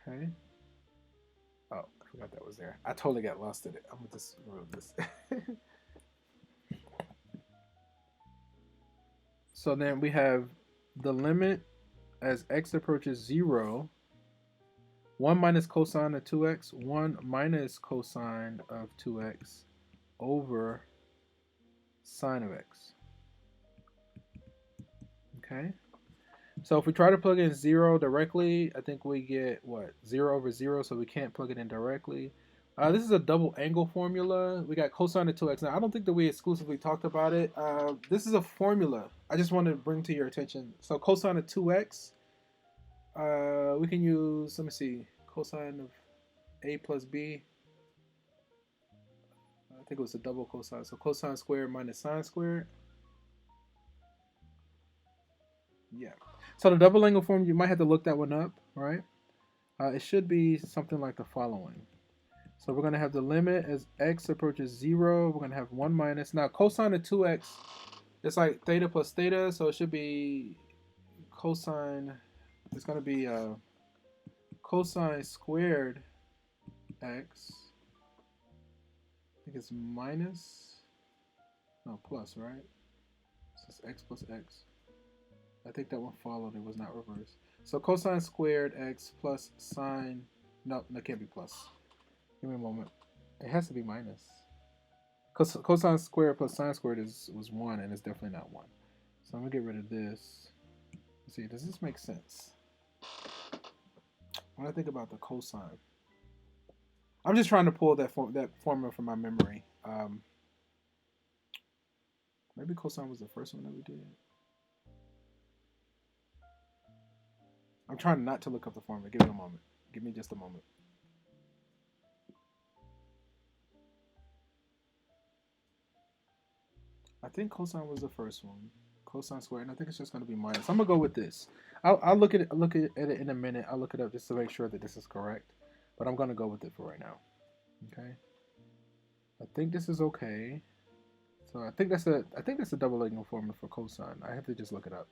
Okay. Oh, I forgot that was there. I totally got lost in it. I'm going to just remove this. So then we have the limit as x approaches 0, 1 minus cosine of 2x, 1 minus cosine of 2x over sine of x. Okay. So if we try to plug in 0 directly, I think we get, what, 0 over 0, so we can't plug it in directly. This is a double angle formula. We got cosine of 2x. Now, I don't think that we exclusively talked about it. This is a formula I just want to bring to your attention. So cosine of 2x, we can use, let me see, cosine of a plus b. I think it was a double cosine. So cosine squared minus sine squared. Yeah. So the double angle formula, you might have to look that one up, right? It should be something like the following. So we're going to have the limit as x approaches 0. We're going to have 1 minus. Now, cosine of 2x, it's like theta plus theta. So it should be cosine. It's going to be cosine squared x. I think it's minus. No, plus, right? So it's x plus x. I think that one followed. It was not reversed. So cosine squared x plus sine. No, that can't be plus. Give me a moment. It has to be minus. Cosine squared plus sine squared was 1, and it's definitely not 1. So I'm going to get rid of this. Let's see, does this make sense? When I think about the cosine, I'm just trying to pull that formula from my memory. Maybe cosine was the first one that we did. I'm trying not to look up the formula. Give me a moment. Give me just a moment. I think cosine was the first one. Cosine squared, and I think it's just going to be minus. I'm going to go with this. I'll look at it in a minute. I'll look it up just to make sure that this is correct. But I'm going to go with it for right now. Okay. I think this is okay. So I think that's a double angle formula for cosine. I have to just look it up.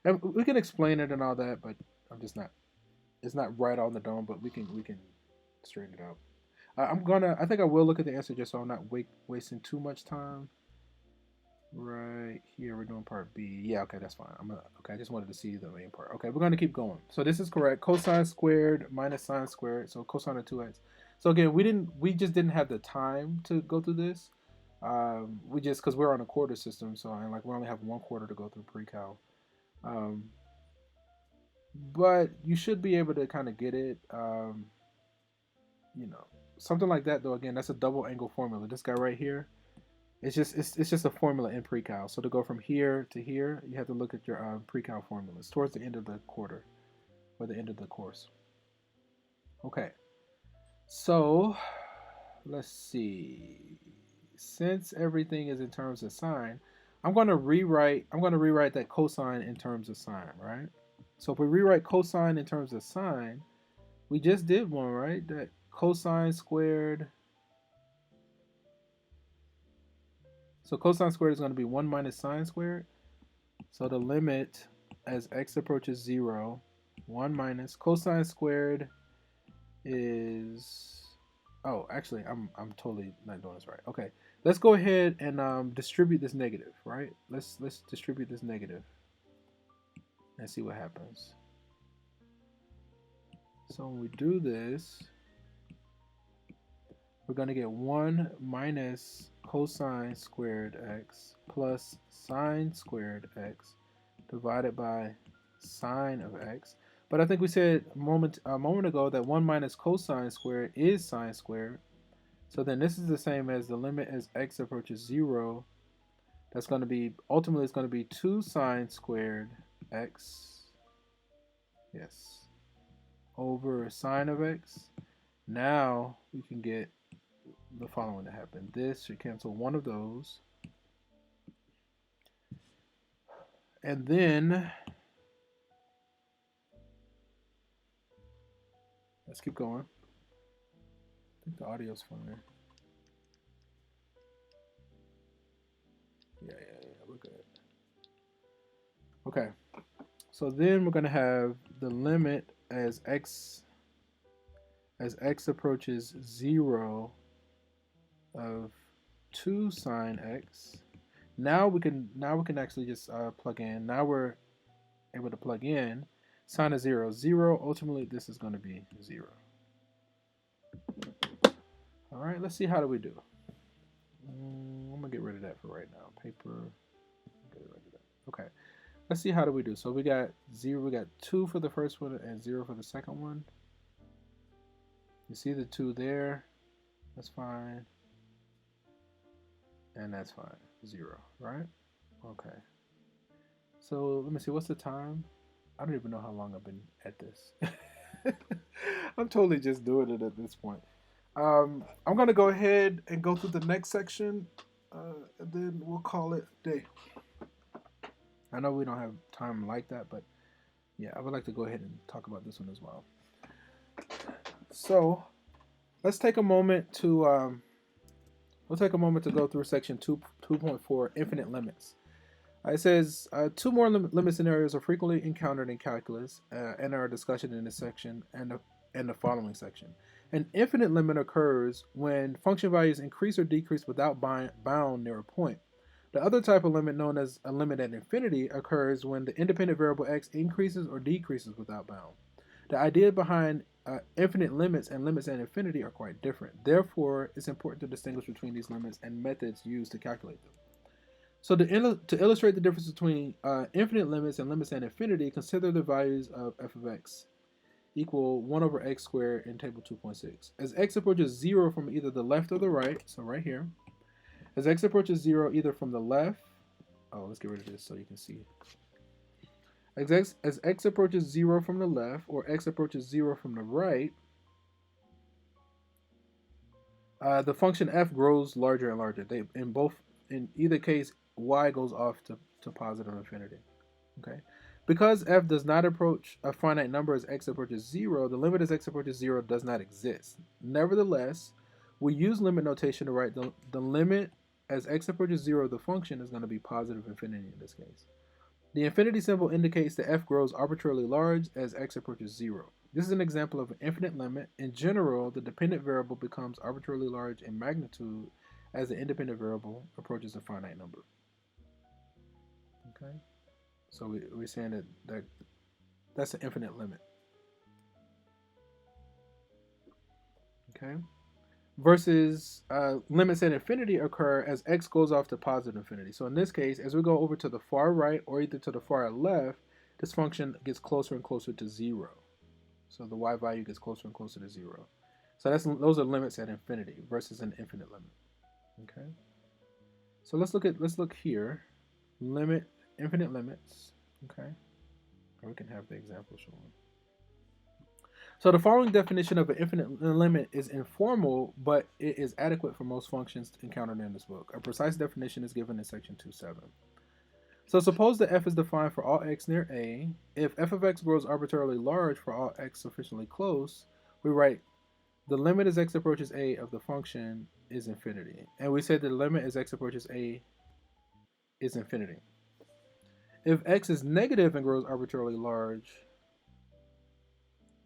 And we can explain it and all that, but I'm just not. It's not right on the dome, but we can straighten it out. I think I will look at the answer just so I'm not wasting too much time. Right here, we're doing part B. Yeah, okay, that's fine. Okay, I just wanted to see the main part. Okay, we're going to keep going. So this is correct. Cosine squared minus sine squared. So cosine of 2x. So again, we just didn't have the time to go through this. We just, because we're on a quarter system, so like we only have 1 quarter to go through pre-cal. But you should be able to kind of get it. You know, something like that though. Again, that's a double angle formula. This guy right here. It's just a formula in pre-cal. So to go from here to here, you have to look at your pre-cal formulas towards the end of the quarter or the end of the course. Okay. So let's see. Since everything is in terms of sine, I'm going to rewrite that cosine in terms of sine, right? So if we rewrite cosine in terms of sine, we just did one, right? That cosine squared. So cosine squared is going to be 1 minus sine squared. So the limit as x approaches 0, 1 minus cosine squared is... Oh, actually, I'm totally not doing this right. Okay, let's go ahead and distribute this negative, right? Let's distribute this negative. and see what happens. So when we do this, we're going to get 1 minus cosine squared x plus sine squared x divided by sine of x. But I think we said a moment ago that 1 minus cosine squared is sine squared. So then this is the same as the limit as x approaches 0. That's going to be, ultimately it's going to be 2 sine squared x, yes, over sine of x. Now we can get the following to happen. This should cancel one of those. And then, let's keep going. I think the audio's fine. Yeah, we're good. Okay, so then we're going to have the limit as x approaches 0 of 2 sine x. Now we can actually just plug in. Now we're able to plug in sine of 0. 0, ultimately this is going to be 0. All right, let's see how do we do. I'm going to get rid of that for right now. Paper, get rid of that. Okay, let's see how do we do. So we got 0, we got 2 for the first one and 0 for the second one. You see the 2 there, that's fine. And that's fine, 0, right? Okay. So let me see, what's the time? I don't even know how long I've been at this. I'm totally just doing it at this point. I'm gonna go ahead and go through the next section, and then we'll call it a day. I know we don't have time like that, but yeah, I would like to go ahead and talk about this one as well. So let's take a moment to go through section 2.4, infinite limits. It says 2 more limit scenarios are frequently encountered in calculus and are discussed in this section and the following section. An infinite limit occurs when function values increase or decrease without bound near a point. The other type of limit, known as a limit at infinity, occurs when the independent variable x increases or decreases without bound. The idea behind infinite limits and limits at infinity are quite different. Therefore, it's important to distinguish between these limits and methods used to calculate them. So to illustrate the difference between infinite limits and limits at infinity, consider the values of f of x equal 1 over x squared in table 2.6. As x approaches 0 from either the left or the right, so right here, as x approaches 0 either from the left, let's get rid of this so you can see. As x approaches 0 from the left or x approaches 0 from the right, the function f grows larger and larger. In either case, y goes off to positive infinity. Okay, because f does not approach a finite number as x approaches 0, the limit as x approaches 0 does not exist. Nevertheless, we use limit notation to write the limit as x approaches 0 of the function is going to be positive infinity in this case. The infinity symbol indicates that f grows arbitrarily large as x approaches 0. This is an example of an infinite limit. In general, the dependent variable becomes arbitrarily large in magnitude as the independent variable approaches a finite number. Okay, so we're saying that's an infinite limit. Okay, versus limits at infinity occur as x goes off to positive infinity. So in this case, as we go over to the far right or either to the far left, this function gets closer and closer to 0. So the y value gets closer and closer to 0. So those are limits at infinity versus an infinite limit. Okay. So let's look here. Infinite limits. Okay. Or we can have the example shown. So the following definition of an infinite limit is informal, but it is adequate for most functions encountered in this book. A precise definition is given in section 2.7. So suppose that f is defined for all x near a. If f of x grows arbitrarily large for all x sufficiently close, we write the limit as x approaches a of the function is infinity. And we say the limit as x approaches a is infinity. If x is negative and grows arbitrarily large,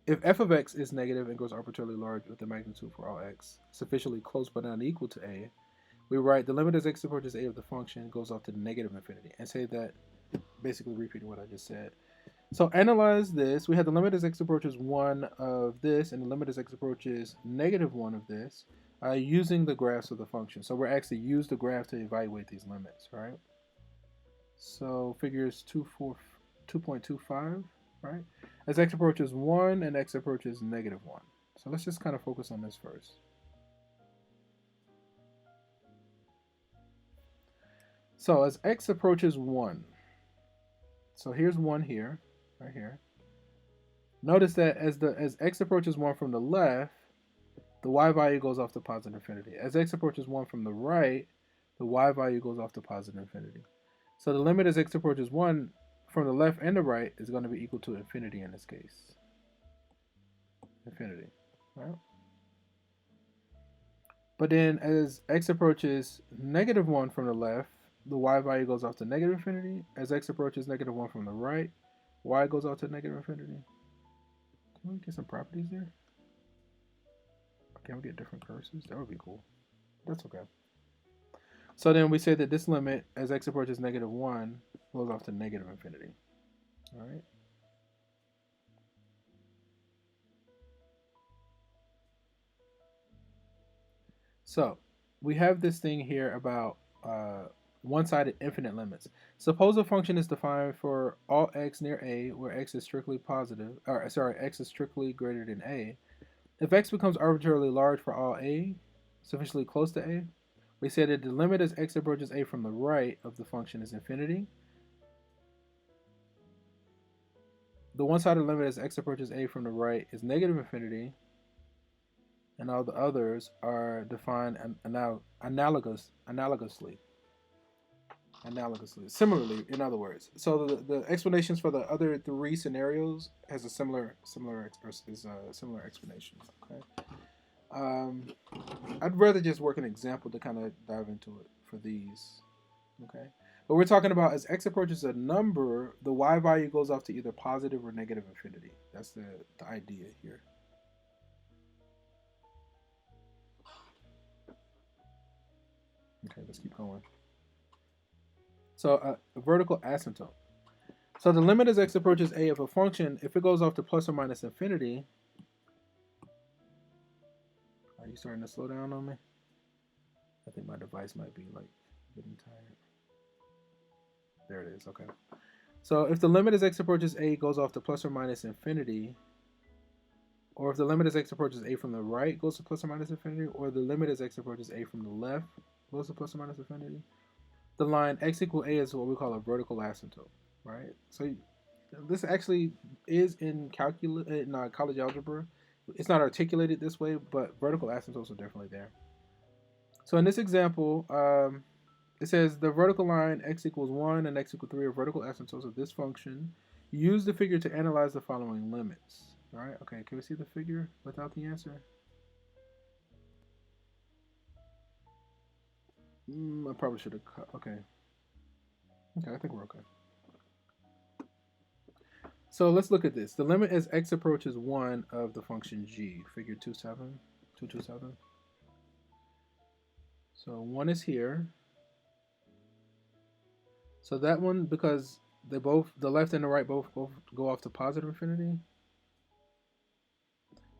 if f of x is negative and grows arbitrarily large with the magnitude for all x sufficiently close but not equal to a, we write the limit as x approaches a of the function goes off to negative infinity, and say that, basically repeating what I just said. So analyze this. We have the limit as x approaches 1 of this and the limit as x approaches -1 of this using the graphs of the function. So we're actually use the graph to evaluate these limits, right? So figures 2.25, right? As x approaches 1 and x approaches -1. So let's just kind of focus on this first. So as x approaches 1, so here's 1 here, right here. Notice that as x approaches 1 from the left, the y value goes off to positive infinity. As x approaches 1 from the right, the y value goes off to positive infinity. So the limit as x approaches 1 from the left and the right is going to be equal to infinity in this case. Infinity, right? But then as x approaches -1 from the left, the y value goes off to negative infinity. As x approaches -1 from the right, y goes off to negative infinity. Can we get some properties there? Can we get different cursors? That would be cool. That's okay. So then we say that this limit, as x approaches -1, goes off to negative infinity. All right. So we have this thing here about one-sided infinite limits. Suppose a function is defined for all x near a, where x is strictly positive, or sorry, x is strictly greater than a. If x becomes arbitrarily large for all a, sufficiently close to a, we say that the limit as x approaches a from the right of the function is infinity. The one-sided limit as x approaches a from the right is negative infinity, and all the others are defined analogously. Similarly, in other words. So the explanations for the other 3 scenarios has a similar explanation. Okay. I'd rather just work an example to kind of dive into it for these. Okay. But we're talking about as x approaches a number, the y value goes off to either positive or negative infinity. That's the idea here. Okay, let's keep going. So a vertical asymptote. So the limit as x approaches a of a function, if it goes off to plus or minus infinity. Are you starting to slow down on me? I think my device might be like getting tired. There it is, okay. So if the limit as x approaches a goes off to plus or minus infinity, or if the limit as x approaches a from the right goes to plus or minus infinity, or the limit as x approaches a from the left goes to plus or minus infinity, the line x equal a is what we call a vertical asymptote, right? So this actually is in college algebra. It's not articulated this way, but vertical asymptotes are definitely there. So in this example, it says the vertical line x equals 1 and x equals 3 are vertical asymptotes of this function. Use the figure to analyze the following limits. All right, okay, can we see the figure without the answer? I probably should have cut. Okay. Okay, I think we're okay. So let's look at this. The limit as x approaches 1 of the function g, figure 227. So 1 is here. So that one, because they both, the left and the right both go off to positive infinity.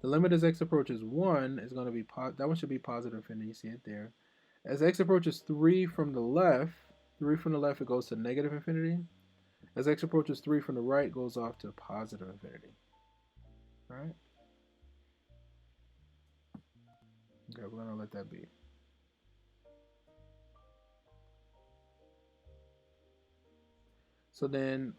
The limit as x approaches 1 is going to be, that one should be positive infinity. You see it there. As x approaches 3 from the left, it goes to negative infinity. As x approaches 3 from the right, it goes off to positive infinity. All right? Okay, we're going to let that be. So then,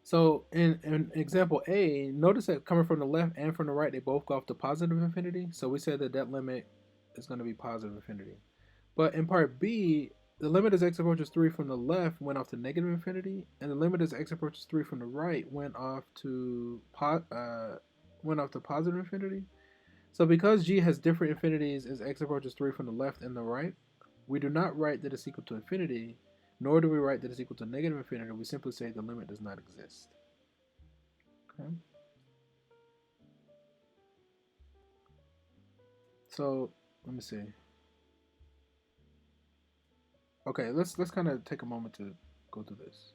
so in example A, notice that coming from the left and from the right, they both go off to positive infinity. So we said that that limit is going to be positive infinity. But in part B, the limit as x approaches 3 from the left went off to negative infinity, and the limit as x approaches 3 from the right went off to positive infinity. So because g has different infinities as x approaches 3 from the left and the right, we do not write that it's equal to infinity, nor do we write that it's equal to negative infinity. We simply say the limit does not exist. Okay. So let me see. Okay, let's kind of take a moment to go through this.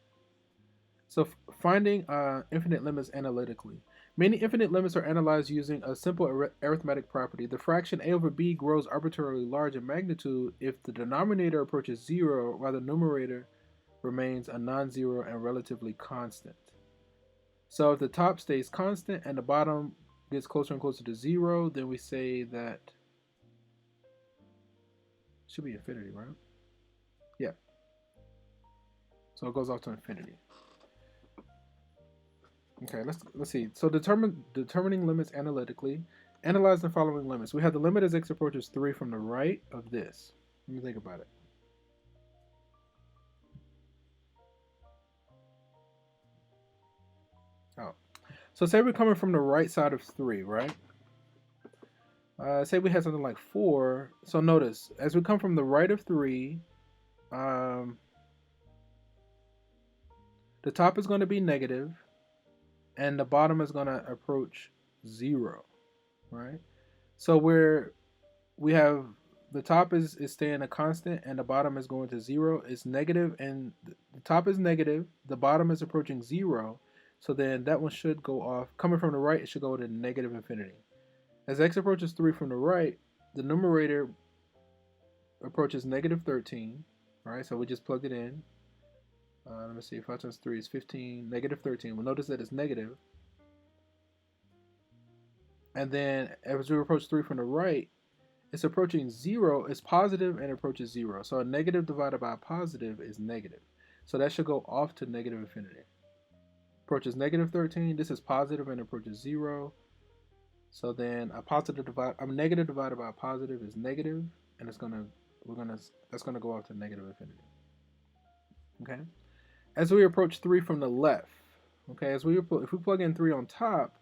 So finding infinite limits analytically. Many infinite limits are analyzed using a simple arithmetic property. The fraction a over b grows arbitrarily large in magnitude if the denominator approaches zero while the numerator remains a non-zero and relatively constant. So if the top stays constant and the bottom gets closer and closer to zero, then we say that should be infinity, right? Yeah. So it goes off to infinity. Okay, let's see. So determining limits analytically. Analyze the following limits. We have the limit as x approaches 3 from the right of this. Let me think about it. Oh. So say we're coming from the right side of 3, right? Say we had something like 4. So notice, as we come from the right of 3, um, the top is going to be negative, and the bottom is going to approach 0, right? So we have the top is staying a constant and the bottom is going to 0. It's negative and the top is negative, the bottom is approaching 0. So then that one should go off. Coming from the right, it should go to negative infinity. As x approaches 3 from the right, the numerator approaches negative 13. All right, so we just plugged it in. Let me see, 5 times 3 is 15, negative 13. We'll notice that it's negative. And then as we approach 3 from the right, it's approaching 0, it's positive and approaches 0. So a negative divided by a positive is negative. So that should go off to negative infinity. Approaches negative 13, this is positive and approaches 0. So then a negative divided by a positive is negative, and that's gonna go off to negative infinity. Okay. As we approach 3 from the left, okay, if we plug in 3 on top,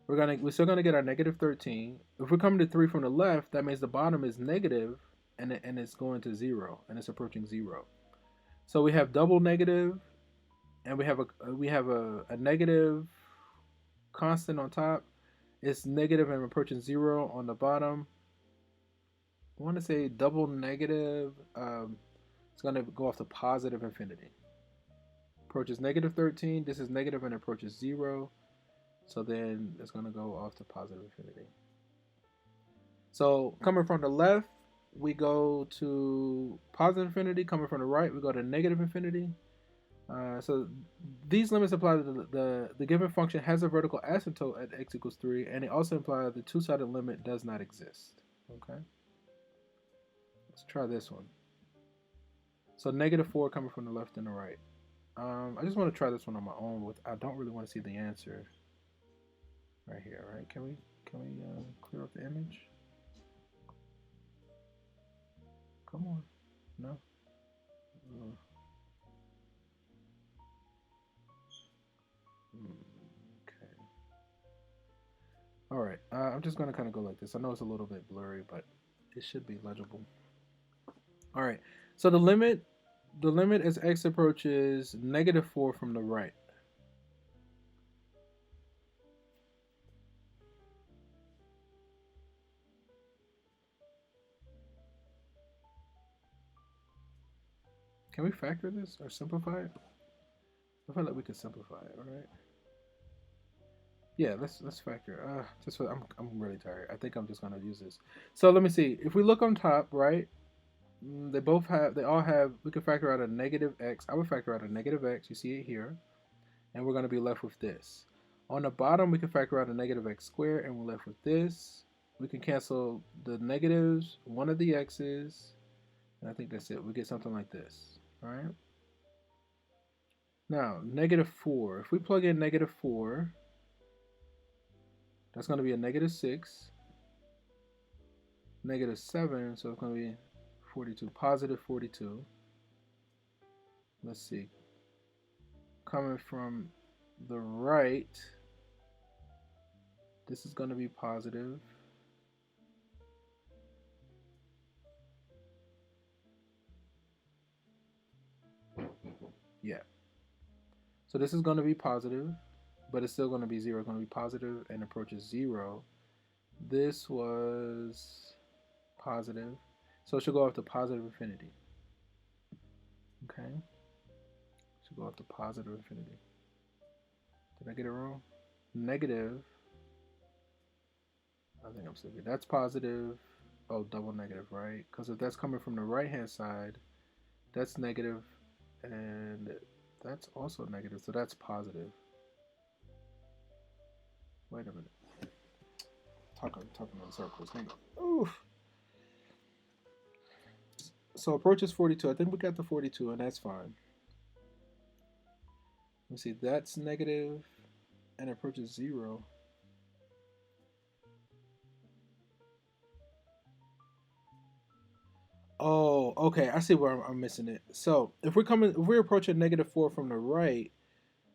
we're still gonna get our negative 13. If we're coming to 3 from the left, that means the bottom is negative, and it's going to 0, and it's approaching 0. So we have double negative, and we have a negative constant on top. It's negative and approaching 0 on the bottom. I want to say double negative. It's gonna go off to positive infinity. Approaches negative 13. This is negative and approaches 0. So then it's going to go off to positive infinity. So coming from the left, we go to positive infinity. Coming from the right, we go to negative infinity. So these limits apply to the given function has a vertical asymptote at x equals 3, and it also implies the two-sided limit does not exist. Okay. Let's try this one. So negative 4 coming from the left and the right. I just want to try this one on my own. I don't really want to see the answer right here. Right? Can we clear up the image? Come on. No. Okay. All right. I'm just gonna kind of go like this. I know it's a little bit blurry, but it should be legible. All right. So the limit as x approaches negative 4 from the right. Can we factor this or simplify it? I feel like we could simplify it. All right. Yeah, let's factor. I'm really tired. I think I'm just gonna use this. So let me see. If we look on top, right? They all have. We can factor out a negative x. I would factor out a negative x. You see it here, and we're gonna be left with this. On the bottom, we can factor out a negative x squared, and we're left with this. We can cancel the negatives, one of the x's, and I think that's it. We get something like this. All right. Now, negative 4. If we plug in negative 4, that's going to be a negative 6, negative 7, so it's going to be 42, positive 42. Let's see. Coming from the right, this is going to be positive. Yeah. So this is going to be positive. but it's still going to be 0. It's going to be positive and approaches 0. This was positive, so it should go off to positive infinity. Okay, it should go off to positive infinity. Did I get it wrong? Negative. I think I'm stupid. That's positive. Oh, double negative, right? Because if that's coming from the right-hand side, that's negative, and that's also negative, so that's positive. Wait a minute. Talking in circles. Hang on. Oof. So approach is 42. I think we got the 42, and that's fine. Let me see. That's negative, and approach is 0. Oh, okay. I see where I'm missing it. So if we're approaching -4 from the right,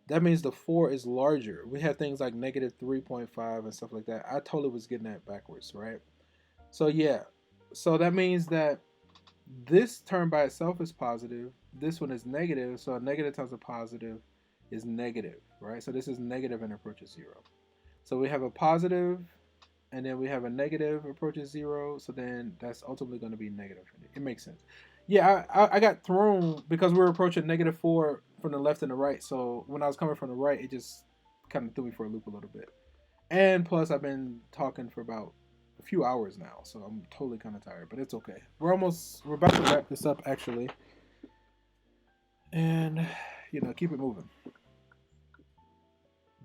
that means the 4 is larger. We have things like -3.5 and stuff like that. I totally was getting that backwards, right? So yeah. So that means that this term by itself is positive. This one is negative. So a negative times a positive is negative, right? So this is negative and approaches 0. So we have a positive, and then we have a negative approaches 0. So then that's ultimately going to be negative. It makes sense. Yeah, I got thrown because we were approaching -4 from the left and the right. So when I was coming from the right, it just kind of threw me for a loop a little bit. And plus, I've been talking for about a few hours now, so I'm totally kind of tired, but it's okay. We're about to wrap this up actually, and keep it moving.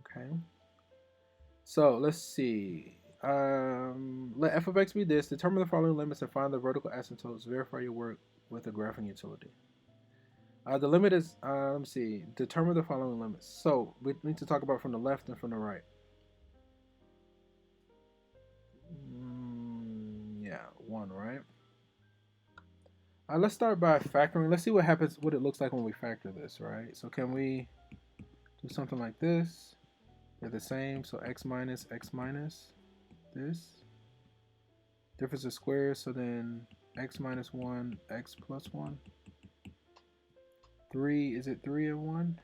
Okay. So let's see. Let f of x be this. Determine the following limits and find the vertical asymptotes. Verify your work with a graphing utility. The limit is, let me see. Determine the following limits. So we need to talk about from the left and from the right. Yeah, 1, right? Let's start by factoring. Let's see what happens, what it looks like when we factor this, right? So can we do something like this? They're the same, so x minus this. Difference of squares, so then x minus 1, x plus 1. 3, is it 3 and 1?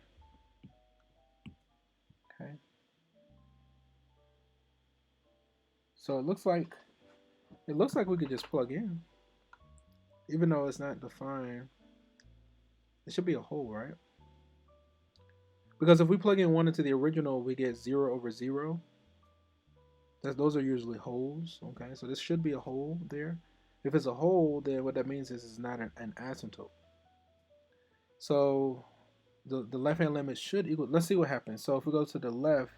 Okay. So it looks like we could just plug in. Even though it's not defined. It should be a hole, right? Because if we plug in 1 into the original, we get 0 over 0. Those are usually holes, okay? So this should be a hole there. If it's a hole, then what that means is it's not an asymptote. So the left-hand limit should equal, let's see what happens. So if we go to the left,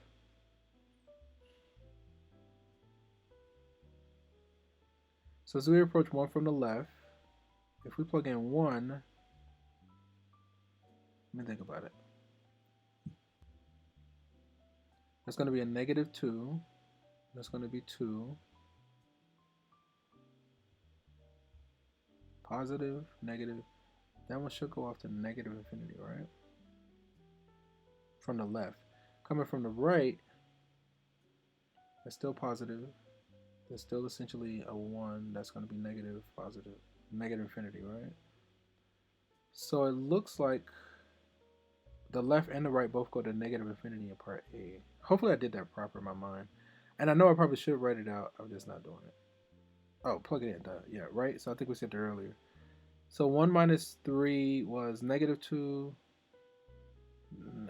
so as we approach 1 from the left, if we plug in 1, let me think about it. That's going to be a -2. That's going to be 2. Positive, negative. That one should go off to negative infinity, right? From the left. Coming from the right, that's still positive. That's still essentially a 1. That's going to be negative, positive, negative infinity, right? So it looks like the left and the right both go to negative infinity in part A. Hopefully I did that proper in my mind. And I know I probably should write it out. I'm just not doing it. Oh, plug it in. Duh. Yeah, right? So I think we said that earlier. So 1 minus 3 was -2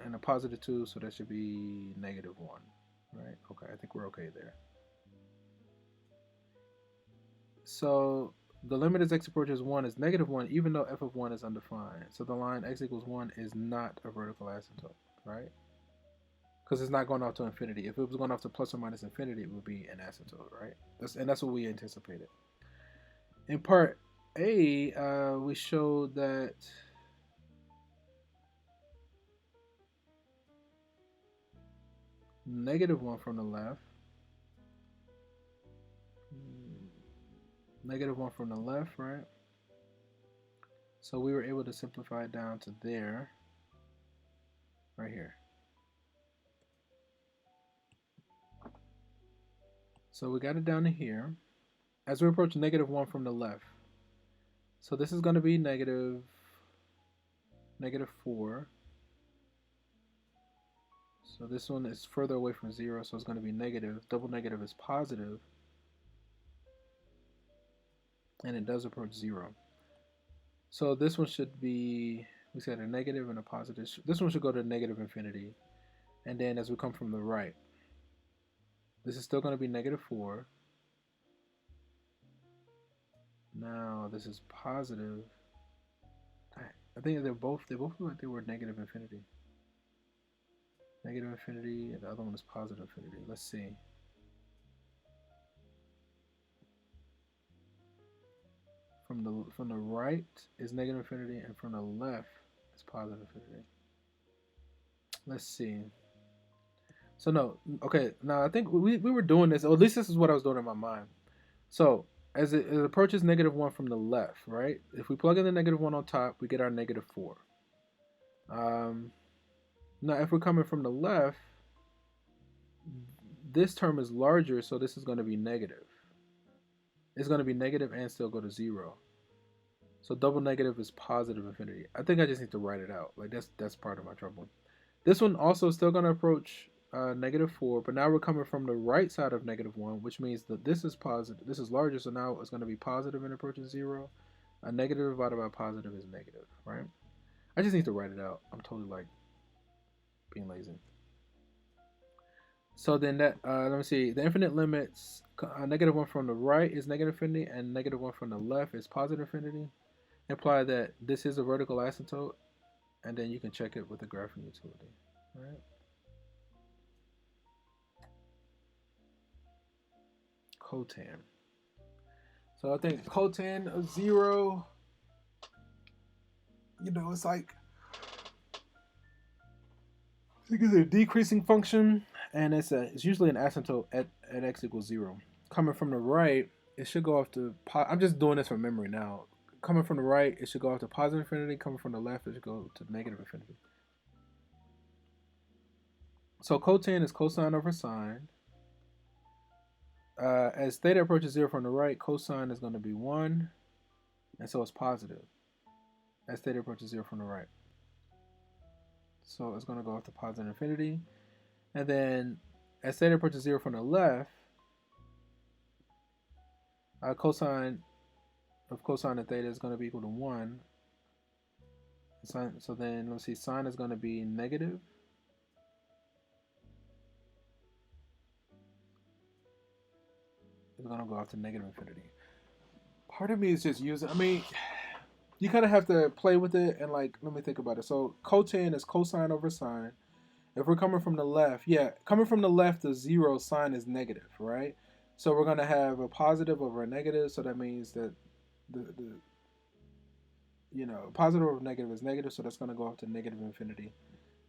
and a +2, so that should be -1, right? Okay, I think we're okay there. So the limit as x approaches 1 is -1, even though f of 1 is undefined. So the line x equals 1 is not a vertical asymptote, right? Because it's not going off to infinity. If it was going off to plus or minus infinity, it would be an asymptote, right? That's what we anticipated. In part A, we showed that -1 from the left, -1 from the left, right? So we were able to simplify it down to there, right here. So we got it down to here. As we approach -1 from the left, so this is going to be -4. So this one is further away from 0, so it's going to be negative. Double negative is positive, and it does approach 0. So this one should be, we said a negative and a positive. This one should go to negative infinity. And then as we come from the right, this is still going to be negative 4. Now this is positive. I think they both look like they were negative infinity. Negative infinity, and the other one is positive infinity. Let's see. From the right is negative infinity, and from the left is positive infinity. Let's see. So no, okay. Now I think we were doing this, or at least this is what I was doing in my mind. So as it approaches -1 from the left, right? If we plug in the -1 on top, we get our -4. Now if we're coming from the left, this term is larger, so this is going to be negative. It's going to be negative and still go to 0. So double negative is positive infinity. I think I just need to write it out. Like that's part of my trouble. This one also is still going to approach -4, but now we're coming from the right side of -1, which means that this is positive. This is larger, so now it's going to be positive and approaches 0. A negative divided by positive is negative, right? I just need to write it out. I'm totally like being lazy. So then that, let me see, the infinite limits, -1 from the right is negative infinity, and -1 from the left is positive infinity. Imply that this is a vertical asymptote, and then you can check it with the graphing utility, right? Cotan. So I think cotan of 0, you know, it's like, I think it's a decreasing function, and it's usually an asymptote at x equals 0. Coming from the right, it should go off to, I'm just doing this from memory now. Coming from the right, it should go off to positive infinity. Coming from the left, it should go to negative infinity. So cotan is cosine over sine. As theta approaches 0 from the right, cosine is going to be 1, and so it's positive as theta approaches 0 from the right. So it's going to go off to positive infinity. And then as theta approaches 0 from the left, cosine of cosine of theta is going to be equal to 1. So then let's see, sine is going to be negative. It's going to go off to negative infinity. Part of me is just using, I mean, you kind of have to play with it and like, let me think about it. So cotan is cosine over sine. If we're coming from the left, yeah, coming from the left to 0, sine is negative, right? So we're going to have a positive over a negative. So that means that the you know, positive over negative is negative. So that's going to go off to negative infinity.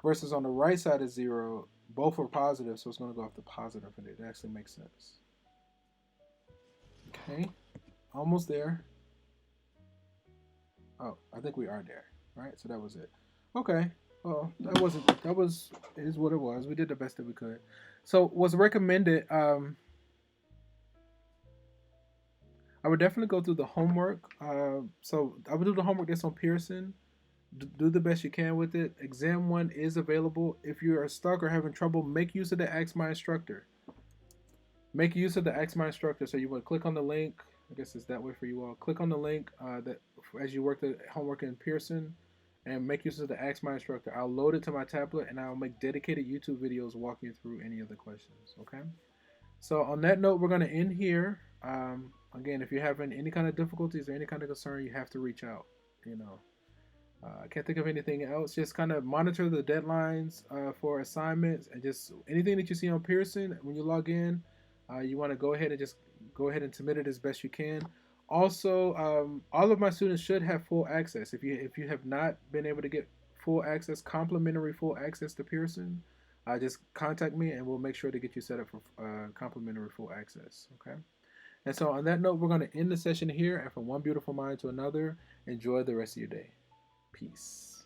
Versus on the right side is 0, both are positive. So it's going to go off to positive infinity. That actually makes sense. Okay, almost there. Oh, I think we are there, right? So that was it. Okay, well, that is what it was. We did the best that we could. So was recommended, I would definitely go through the homework. So I would do the homework that's on Pearson. Do the best you can with it. Exam 1 is available. If you are stuck or having trouble, make use of the Ask My Instructor. Make use of the Ask My Instructor. So you would click on the link. I guess it's that way for you all. Click on the link that as you work the homework in Pearson, and make use of the Ask My Instructor. I'll load it to my tablet, and I'll make dedicated YouTube videos walking you through any of the questions. Okay. So on that note, we're going to end here. Again, if you're having any kind of difficulties or any kind of concern, you have to reach out. You know, I can't think of anything else. Just kind of monitor the deadlines for assignments, and just anything that you see on Pearson when you log in. You want to go ahead and submit it as best you can. Also, all of my students should have full access. If you have not been able to get full access, complimentary full access to Pearson, just contact me and we'll make sure to get you set up for complimentary full access. Okay. And so on that note, we're going to end the session here. And from one beautiful mind to another, enjoy the rest of your day. Peace.